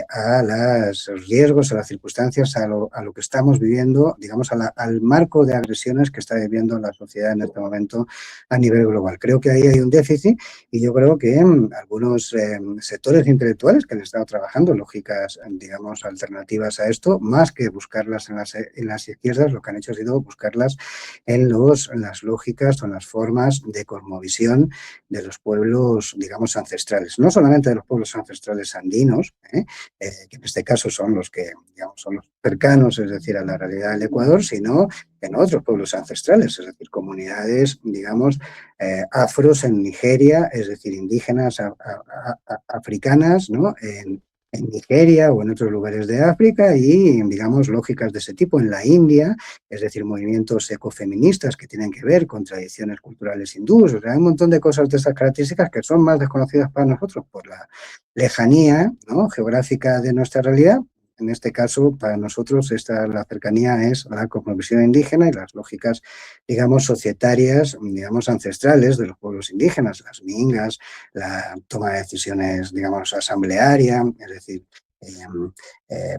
a los riesgos, a las circunstancias, a lo que estamos viviendo, digamos, al marco de agresiones que está viviendo la sociedad en este momento a nivel global. Creo que ahí hay un déficit y yo creo que algunos sectores intelectuales que han estado trabajando lógicas, digamos, alternativas a esto, más que buscarlas en las izquierdas, lo que han hecho ha sido buscarlas en las lógicas o en las formas de cosmovisión de los pueblos, digamos, ancestrales. No solamente de los pueblos ancestrales andinos, que en este caso son los que, digamos, son los cercanos, es decir, a la realidad del Ecuador, sino en otros pueblos ancestrales, es decir, comunidades, digamos, afros en Nigeria, es decir, indígenas africanas, ¿no? en Nigeria o en otros lugares de África y, digamos, lógicas de ese tipo en la India, es decir, movimientos ecofeministas que tienen que ver con tradiciones culturales hindúes. O sea, hay un montón de cosas de esas características que son más desconocidas para nosotros por la lejanía, ¿no?, geográfica de nuestra realidad. En este caso, para nosotros, la cercanía es la cosmovisión indígena y las lógicas, digamos, societarias, digamos, ancestrales de los pueblos indígenas, las mingas, la toma de decisiones, digamos, asamblearia, es decir,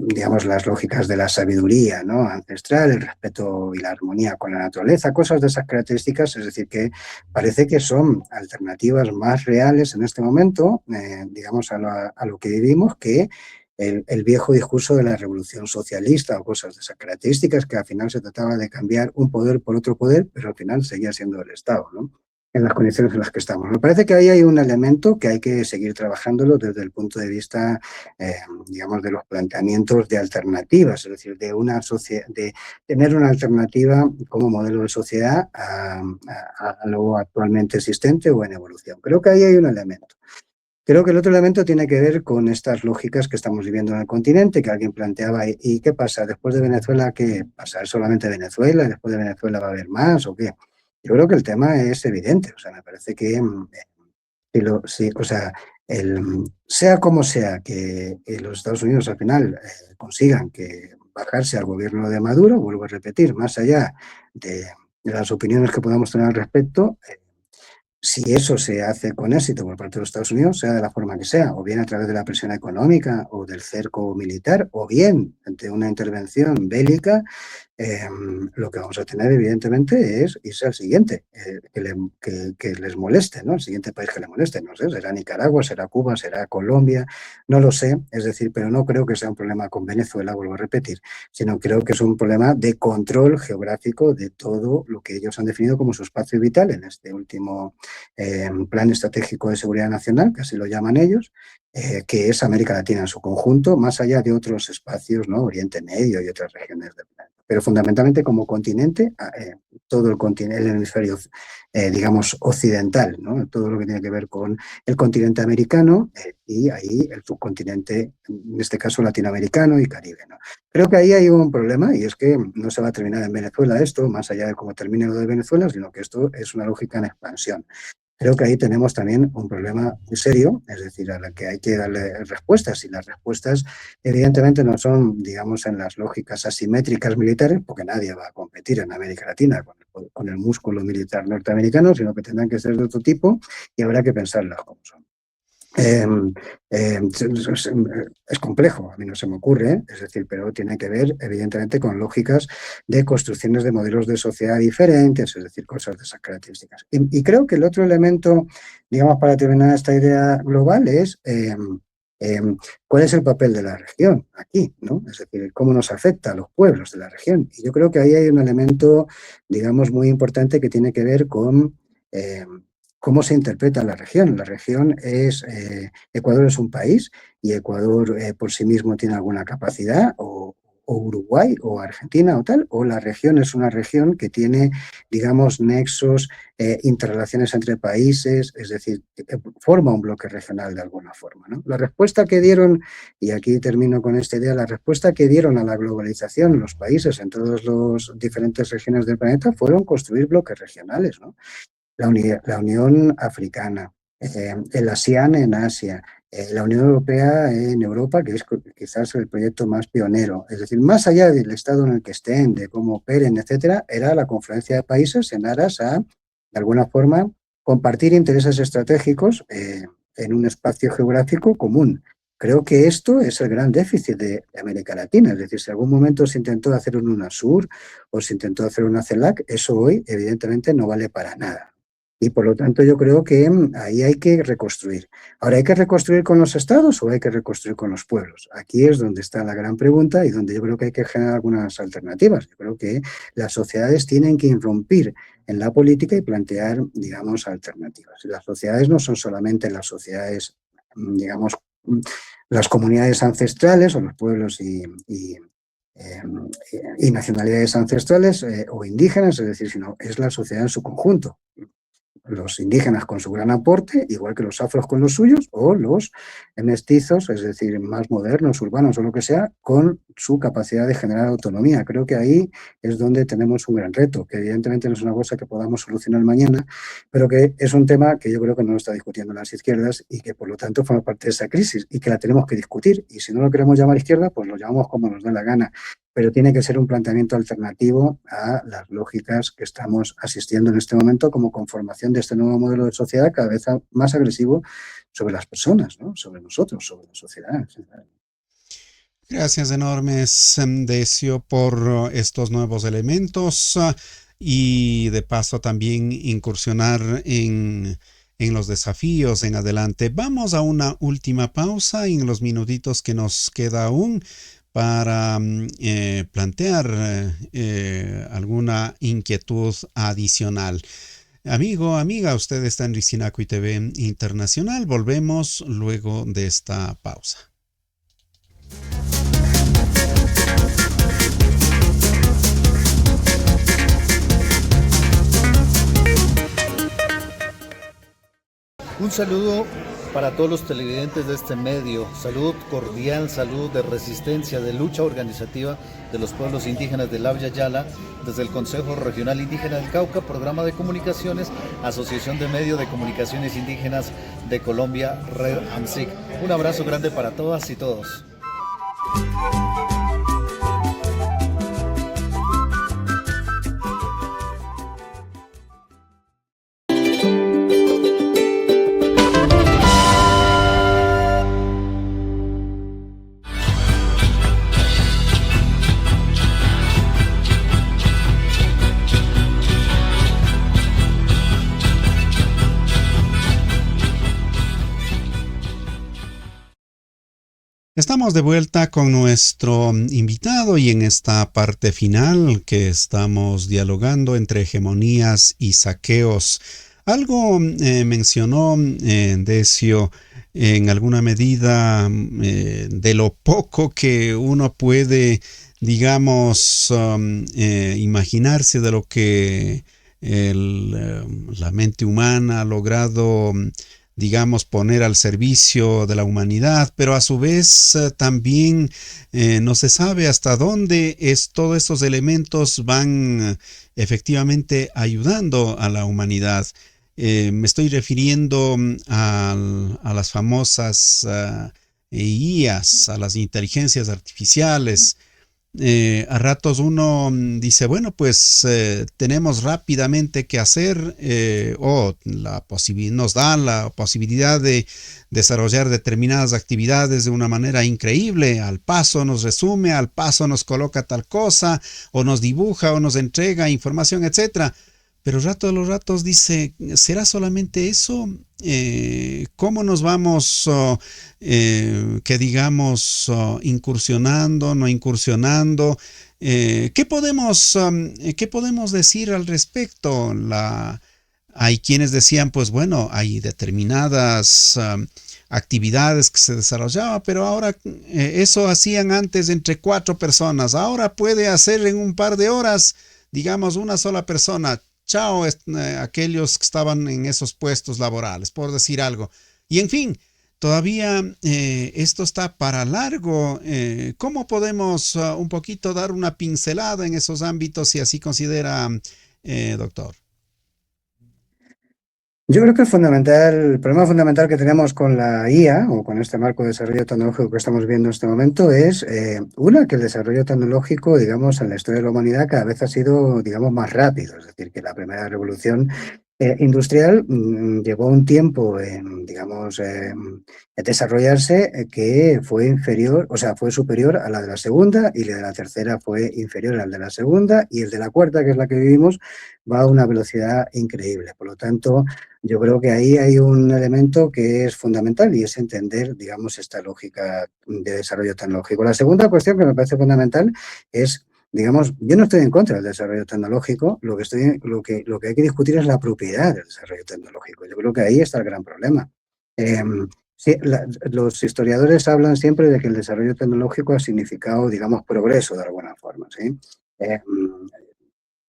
digamos, las lógicas de la sabiduría, ¿no?, ancestral, el respeto y la armonía con la naturaleza, cosas de esas características, es decir, que parece que son alternativas más reales en este momento, digamos, a lo que vivimos, que el viejo discurso de la revolución socialista o cosas de esas características, que al final se trataba de cambiar un poder por otro poder, pero al final seguía siendo el Estado, ¿no?, en las condiciones en las que estamos. Me parece que ahí hay un elemento que hay que seguir trabajándolo desde el punto de vista, digamos, de los planteamientos de alternativas, es decir, de tener una alternativa como modelo de sociedad a lo actualmente existente o en evolución. Creo que ahí hay un elemento. Creo que el otro elemento tiene que ver con estas lógicas que estamos viviendo en el continente, que alguien planteaba, ¿y qué pasa? ¿Después de Venezuela qué pasa? ¿Es solamente Venezuela? ¿Después de Venezuela va a haber más o qué? Yo creo que el tema es evidente, o sea, me parece que sea como sea que los Estados Unidos al final consigan que bajarse al gobierno de Maduro, vuelvo a repetir, más allá de las opiniones que podamos tener al respecto, si eso se hace con éxito por parte de los Estados Unidos, sea de la forma que sea, o bien a través de la presión económica o del cerco militar, o bien ante una intervención bélica, lo que vamos a tener, evidentemente, es irse al siguiente, que les moleste, ¿no? El siguiente país que le moleste, no sé, será Nicaragua, será Cuba, será Colombia, no lo sé, es decir, pero no creo que sea un problema con Venezuela, vuelvo a repetir, sino creo que es un problema de control geográfico de todo lo que ellos han definido como su espacio vital en este último Plan Estratégico de Seguridad Nacional, que así lo llaman ellos, que es América Latina en su conjunto, más allá de otros espacios, ¿no?, Oriente Medio y otras regiones del planeta. Pero fundamentalmente como continente, todo el continente, el hemisferio, digamos, occidental, ¿no?, todo lo que tiene que ver con el continente americano y ahí el subcontinente, en este caso latinoamericano y Caribe, ¿no? Creo que ahí hay un problema y es que no se va a terminar en Venezuela esto, más allá de cómo termine lo de Venezuela, sino que esto es una lógica en expansión. Creo que ahí tenemos también un problema muy serio, es decir, a la que hay que darle respuestas, y las respuestas evidentemente no son, digamos, en las lógicas asimétricas militares, porque nadie va a competir en América Latina con el músculo militar norteamericano, sino que tendrán que ser de otro tipo y habrá que pensarlas como son. Es complejo, a mí no se me ocurre, es decir, pero tiene que ver evidentemente con lógicas de construcciones de modelos de sociedad diferentes, es decir, cosas de esas características. Y creo que el otro elemento, digamos, para terminar esta idea global es cuál es el papel de la región aquí, ¿no? Es decir, cómo nos afecta a los pueblos de la región. Y yo creo que ahí hay un elemento, digamos, muy importante que tiene que ver con cómo se interpreta la región. La región es, Ecuador es un país y Ecuador por sí mismo tiene alguna capacidad, o Uruguay o Argentina o tal, o la región es una región que tiene, digamos, nexos, interrelaciones entre países, es decir, forma un bloque regional de alguna forma, ¿no? La respuesta que dieron, y aquí termino con esta idea, la respuesta que dieron a la globalización los países en todas las diferentes regiones del planeta fueron construir bloques regionales, ¿no? La Unión Africana, el ASEAN en Asia, la Unión Europea en Europa, que es quizás el proyecto más pionero. Es decir, más allá del estado en el que estén, de cómo operen, etcétera, era la confluencia de países en aras a, de alguna forma, compartir intereses estratégicos en un espacio geográfico común. Creo que esto es el gran déficit de América Latina. Es decir, si en algún momento se intentó hacer un UNASUR o se intentó hacer una CELAC, eso hoy evidentemente no vale para nada. Y por lo tanto yo creo que ahí hay que reconstruir. Ahora, ¿hay que reconstruir con los estados o hay que reconstruir con los pueblos? Aquí es donde está la gran pregunta y donde yo creo que hay que generar algunas alternativas. Yo creo que las sociedades tienen que irrumpir en la política y plantear, digamos, alternativas. Y las sociedades no son solamente las sociedades, digamos, las comunidades ancestrales o los pueblos y nacionalidades ancestrales o indígenas, es decir, sino es la sociedad en su conjunto. los indígenas con su gran aporte, igual que los afros con los suyos, o los mestizos, es decir, más modernos, urbanos o lo que sea, con su capacidad de generar autonomía. Creo que ahí es donde tenemos un gran reto, que evidentemente no es una cosa que podamos solucionar mañana, pero que es un tema que yo creo que no lo está discutiendo las izquierdas y que por lo tanto forma parte de esa crisis y que la tenemos que discutir. Y si no lo queremos llamar izquierda, pues lo llamamos como nos dé la gana. Pero tiene que ser un planteamiento alternativo a las lógicas que estamos asistiendo en este momento como conformación de este nuevo modelo de sociedad cada vez más agresivo sobre las personas, ¿no? Sobre nosotros, sobre la sociedad. Gracias enormes, Decio, por estos nuevos elementos y de paso también incursionar en los desafíos en adelante. Vamos a una última pausa en los minutitos que nos queda aún para plantear alguna inquietud adicional. Amigo, amiga, usted está en Ricinacuy TV Internacional. Volvemos luego de esta pausa. Un saludo para todos los televidentes de este medio, salud cordial, salud de resistencia, de lucha organizativa de los pueblos indígenas del Abya Yala, desde el Consejo Regional Indígena del Cauca, Programa de Comunicaciones, Asociación de Medios de Comunicaciones Indígenas de Colombia, Red AMSIC. Un abrazo grande para todas y todos. Estamos de vuelta con nuestro invitado y en esta parte final que estamos dialogando entre hegemonías y saqueos. Algo mencionó Decio en alguna medida de lo poco que uno puede, digamos, imaginarse de lo que la mente humana ha logrado digamos, poner al servicio de la humanidad, pero a su vez también no se sabe hasta dónde todos estos elementos van efectivamente ayudando a la humanidad. Me estoy refiriendo a las famosas IAs, a las inteligencias artificiales. A ratos uno dice, bueno, pues tenemos rápidamente que hacer nos da la posibilidad de desarrollar determinadas actividades de una manera increíble. Al paso nos resume, al paso nos coloca tal cosa, o nos dibuja, o nos entrega información, etcétera. Pero rato de los ratos dice, ¿será solamente eso? ¿Cómo nos vamos, que digamos, incursionando, no incursionando? ¿Qué podemos decir al respecto? Hay quienes decían, pues bueno, hay determinadas actividades que se desarrollaban, pero ahora eso hacían antes entre 4 personas. Ahora puede hacer en un par de horas, digamos, una sola persona. Chao, aquellos que estaban en esos puestos laborales, por decir algo. Y en fin, todavía esto está para largo. ¿Cómo podemos un poquito dar una pincelada en esos ámbitos, si así considera, doctor? Yo creo que el problema fundamental que tenemos con la IA o con este marco de desarrollo tecnológico que estamos viendo en este momento es, que el desarrollo tecnológico, digamos, en la historia de la humanidad cada vez ha sido, digamos, más rápido. Es decir, que la primera revolución industrial llevó un tiempo en desarrollarse que fue inferior, o sea, fue superior a la de la segunda, y la de la tercera fue inferior al de la segunda, y el de la cuarta, que es la que vivimos, va a una velocidad increíble. Por lo tanto, yo creo que ahí hay un elemento que es fundamental y es entender, digamos, esta lógica de desarrollo tecnológico. La segunda cuestión que me parece fundamental es, digamos, yo no estoy en contra del desarrollo tecnológico, lo que hay que discutir es la propiedad del desarrollo tecnológico. Yo creo que ahí está el gran problema. Sí, los historiadores hablan siempre de que el desarrollo tecnológico ha significado, digamos, progreso de alguna forma, ¿sí?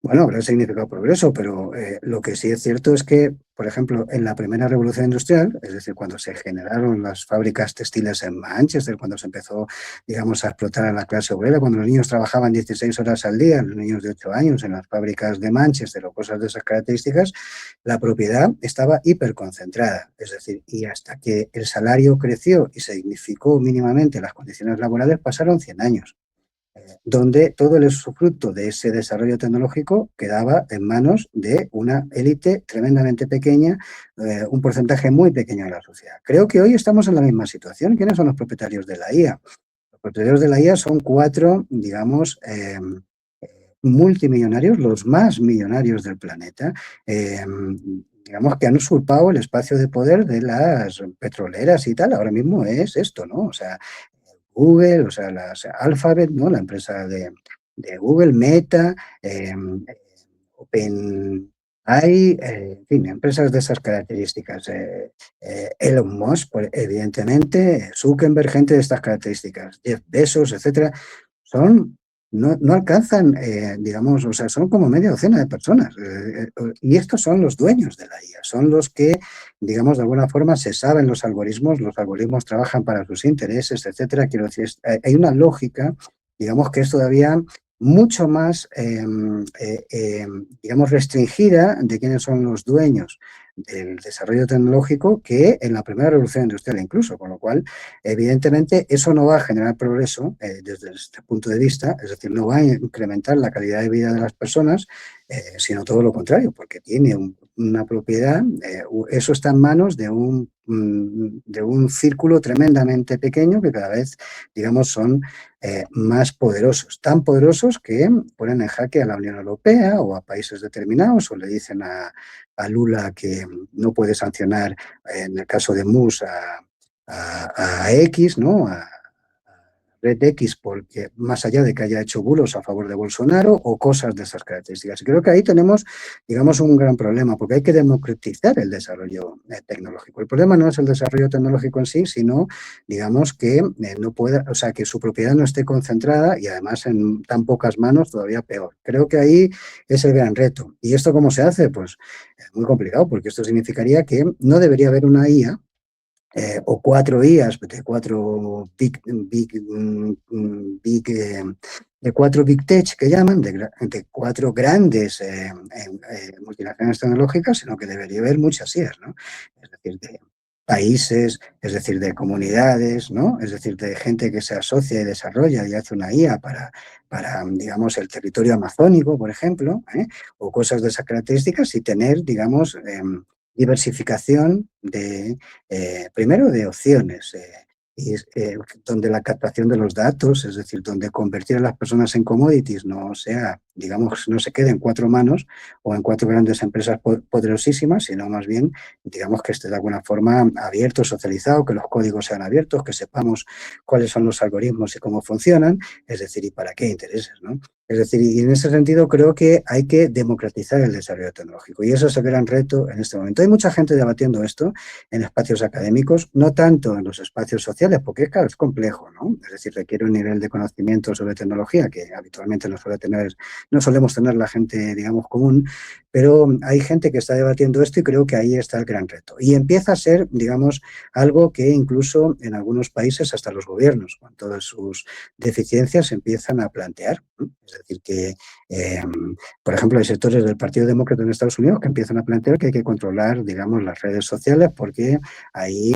Bueno, habrá significado progreso, pero lo que sí es cierto es que, por por ejemplo, en la primera revolución industrial, es decir, cuando se generaron las fábricas textiles en Manchester, cuando se empezó, digamos, a explotar a la clase obrera, cuando los niños trabajaban 16 horas al día, los niños de 8 años en las fábricas de Manchester o cosas de esas características, la propiedad estaba hiperconcentrada. Es decir, y hasta que el salario creció y se dignificó mínimamente las condiciones laborales, pasaron 100 años. Donde todo el usufructo de ese desarrollo tecnológico quedaba en manos de una élite tremendamente pequeña, un porcentaje muy pequeño de la sociedad. Creo que hoy estamos en la misma situación. ¿Quiénes son los propietarios de la IA? Los propietarios de la IA son 4, digamos, multimillonarios, los más millonarios del planeta, digamos que han usurpado el espacio de poder de las petroleras y tal. Ahora mismo es esto, ¿no? O sea, Google, o sea, las Alphabet, ¿no? La empresa de Google, Meta, OpenAI, en fin, empresas de esas características. Elon Musk, pues, evidentemente, Zuckerberg, gente de estas características, Jeff Bezos, etcétera, no alcanzan, digamos, o sea, son como media docena de personas. Y estos son los dueños de la IA, son los que, digamos, de alguna forma se saben los algoritmos trabajan para sus intereses, etcétera. Quiero decir, hay una lógica, digamos, que es todavía mucho más, digamos, restringida de quiénes son los dueños del desarrollo tecnológico que en la primera revolución industrial incluso, con lo cual, evidentemente, eso no va a generar progreso desde este punto de vista, es decir, no va a incrementar la calidad de vida de las personas, sino todo lo contrario, porque tiene una propiedad, eso está en manos de un círculo tremendamente pequeño que cada vez, digamos, son más poderosos, tan poderosos que ponen en jaque a la Unión Europea o a países determinados, o le dicen a Lula que no puede sancionar, en el caso de Mus, a X, ¿no? A Red X, porque más allá de que haya hecho bulos a favor de Bolsonaro o cosas de esas características. Y creo que ahí tenemos, digamos, un gran problema, porque hay que democratizar el desarrollo tecnológico. El problema no es el desarrollo tecnológico en sí, sino, digamos, que no pueda, o sea, que su propiedad no esté concentrada y además en tan pocas manos todavía peor. Creo que ahí es el gran reto. ¿Y esto cómo se hace? Pues es muy complicado, porque esto significaría que no debería haber una IA o 4 IAs de 4 big tech que llaman, de 4 grandes multinacionales tecnológicas, sino que debería haber muchas IAs, ¿no? Es decir, de países, es decir, de comunidades, ¿no? Es decir, de gente que se asocia y desarrolla y hace una IA para digamos, el territorio amazónico, por ejemplo, o cosas de esas características, y tener, digamos, diversificación primero de opciones, donde la captación de los datos, es decir, donde convertir a las personas en commodities no sea, digamos, no se quede en 4 manos o en 4 grandes empresas poderosísimas, sino más bien, digamos, que esté de alguna forma abierto, socializado, que los códigos sean abiertos, que sepamos cuáles son los algoritmos y cómo funcionan, es decir, y para qué intereses, ¿no? Es decir, y en ese sentido creo que hay que democratizar el desarrollo tecnológico y eso es el gran reto en este momento. Hay mucha gente debatiendo esto en espacios académicos, no tanto en los espacios sociales, porque claro, es complejo, ¿no? Es decir, requiere un nivel de conocimiento sobre tecnología que habitualmente no solemos tener la gente, digamos, común, pero hay gente que está debatiendo esto y creo que ahí está el gran reto. Y empieza a ser, digamos, algo que incluso en algunos países hasta los gobiernos, con todas sus deficiencias, empiezan a plantear, ¿no? Es decir, que, por ejemplo, hay sectores del Partido Demócrata en Estados Unidos que empiezan a plantear que hay que controlar, digamos, las redes sociales porque ahí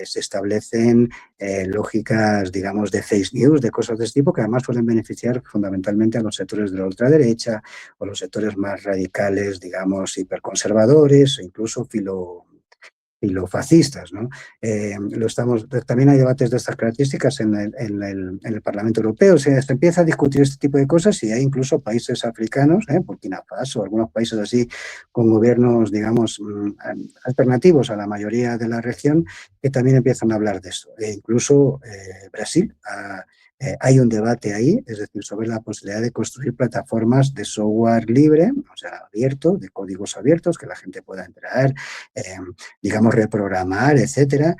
se establecen lógicas, digamos, de fake news, de cosas de este tipo, que además suelen beneficiar fundamentalmente a los sectores de la ultraderecha o los sectores más radicales, digamos, hiperconservadores o incluso filofascistas, ¿no? También hay debates de estas características en el Parlamento Europeo. Se empieza a discutir este tipo de cosas y hay incluso países africanos, Burkina Faso, algunos países así con gobiernos, digamos, alternativos a la mayoría de la región, que también empiezan a hablar de eso. E incluso Brasil ha Hay un debate ahí, es decir, sobre la posibilidad de construir plataformas de software libre, o sea, abierto, de códigos abiertos, que la gente pueda entrar, digamos, reprogramar, etcétera,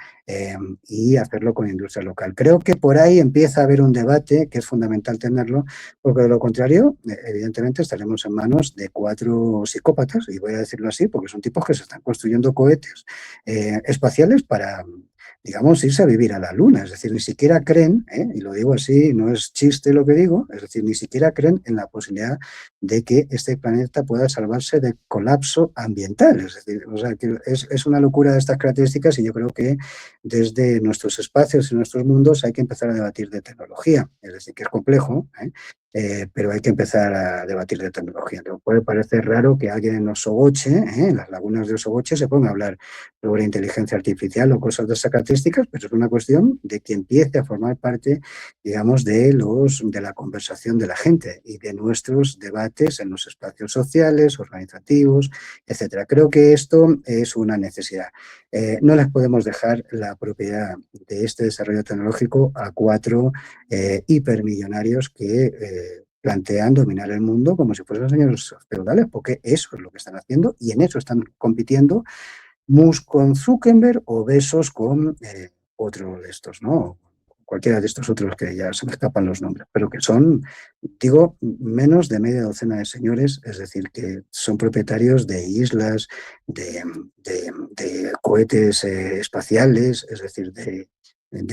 y hacerlo con industria local. Creo que por ahí empieza a haber un debate que es fundamental tenerlo, porque de lo contrario, evidentemente, estaremos en manos de 4 psicópatas, y voy a decirlo así, porque son tipos que se están construyendo cohetes espaciales para, digamos, irse a vivir a la Luna. Es decir, ni siquiera creen, y lo digo así, no es chiste lo que digo, es decir, ni siquiera creen en la posibilidad de que este planeta pueda salvarse de colapso ambiental. Es decir, o sea, que es una locura de estas características, y yo creo que desde nuestros espacios y nuestros mundos hay que empezar a debatir de tecnología. Es decir, que es complejo, pero hay que empezar a debatir de tecnología. Nos puede parecer raro que alguien en Osogoche, en las lagunas de Osogoche, se ponga a hablar sobre inteligencia artificial o cosas de esas características, pero es una cuestión de que empiece a formar parte, digamos, de la conversación de la gente y de nuestros debates en los espacios sociales, organizativos, etcétera. Creo que esto es una necesidad. No les podemos dejar la propiedad de este desarrollo tecnológico a 4 hipermillonarios que plantean dominar el mundo como si fuesen señores feudales, porque eso es lo que están haciendo y en eso están compitiendo Musk con Zuckerberg o Bezos con otro de estos, ¿no? Cualquiera de estos otros que ya se me escapan los nombres, pero que son, digo, menos de media docena de señores, es decir, que son propietarios de islas, de cohetes espaciales, es decir, de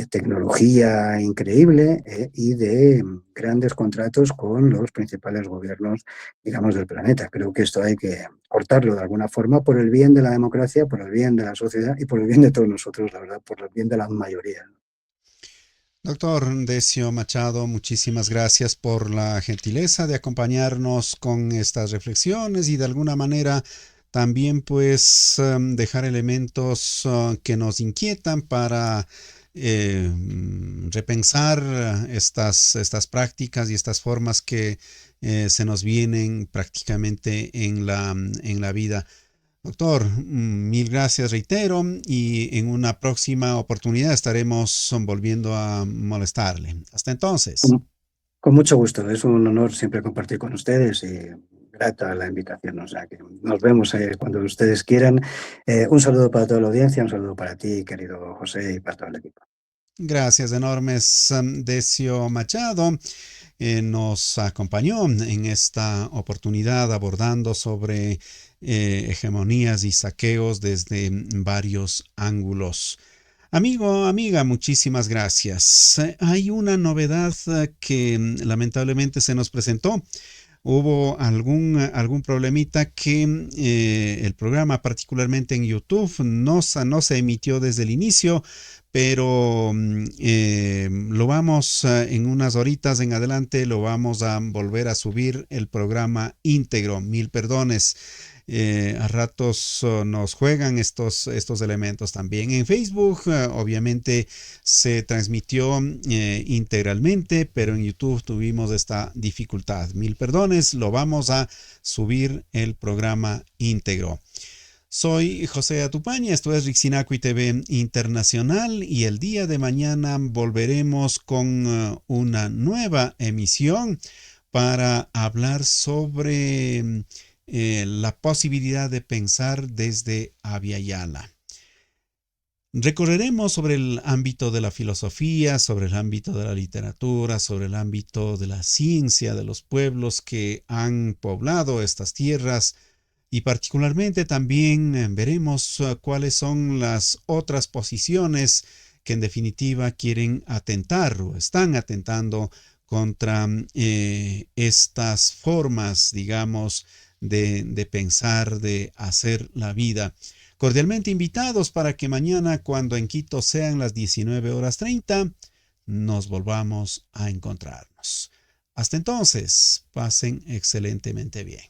tecnología increíble y de grandes contratos con los principales gobiernos, digamos, del planeta. Creo que esto hay que cortarlo de alguna forma por el bien de la democracia, por el bien de la sociedad y por el bien de todos nosotros, la verdad, por el bien de la mayoría. Doctor Decio Machado, muchísimas gracias por la gentileza de acompañarnos con estas reflexiones y de alguna manera también pues dejar elementos que nos inquietan para repensar estas prácticas y estas formas que se nos vienen prácticamente en la vida. Doctor, mil gracias, reitero, y en una próxima oportunidad estaremos volviendo a molestarle. Hasta entonces. Con mucho gusto, es un honor siempre compartir con ustedes y grata la invitación, o sea que nos vemos cuando ustedes quieran. Un saludo para toda la audiencia, un saludo para ti, querido José, y para todo el equipo. Gracias enormes, Decio Machado. Nos acompañó en esta oportunidad abordando sobre hegemonías y saqueos desde varios ángulos. Amigo, amiga, muchísimas gracias. Hay una novedad que lamentablemente se nos presentó. Hubo algún problemita que el programa, particularmente en YouTube, no se emitió desde el inicio, pero lo vamos en unas horitas en adelante, lo vamos a volver a subir el programa íntegro. Mil perdones. A ratos nos juegan estos elementos también. En Facebook obviamente se transmitió integralmente, pero en YouTube tuvimos esta dificultad. Mil perdones, lo vamos a subir el programa íntegro. Soy José Atupaña, esto es Rixinacui TV Internacional y el día de mañana volveremos con una nueva emisión para hablar sobre la posibilidad de pensar desde Abya Yala. Recorreremos sobre el ámbito de la filosofía, sobre el ámbito de la literatura, sobre el ámbito de la ciencia de los pueblos que han poblado estas tierras y particularmente también veremos cuáles son las otras posiciones que en definitiva quieren atentar o están atentando contra estas formas, digamos, de pensar, de hacer la vida. Cordialmente invitados para que mañana, cuando en Quito sean las 19:30, nos volvamos a encontrarnos. Hasta entonces, pasen excelentemente bien.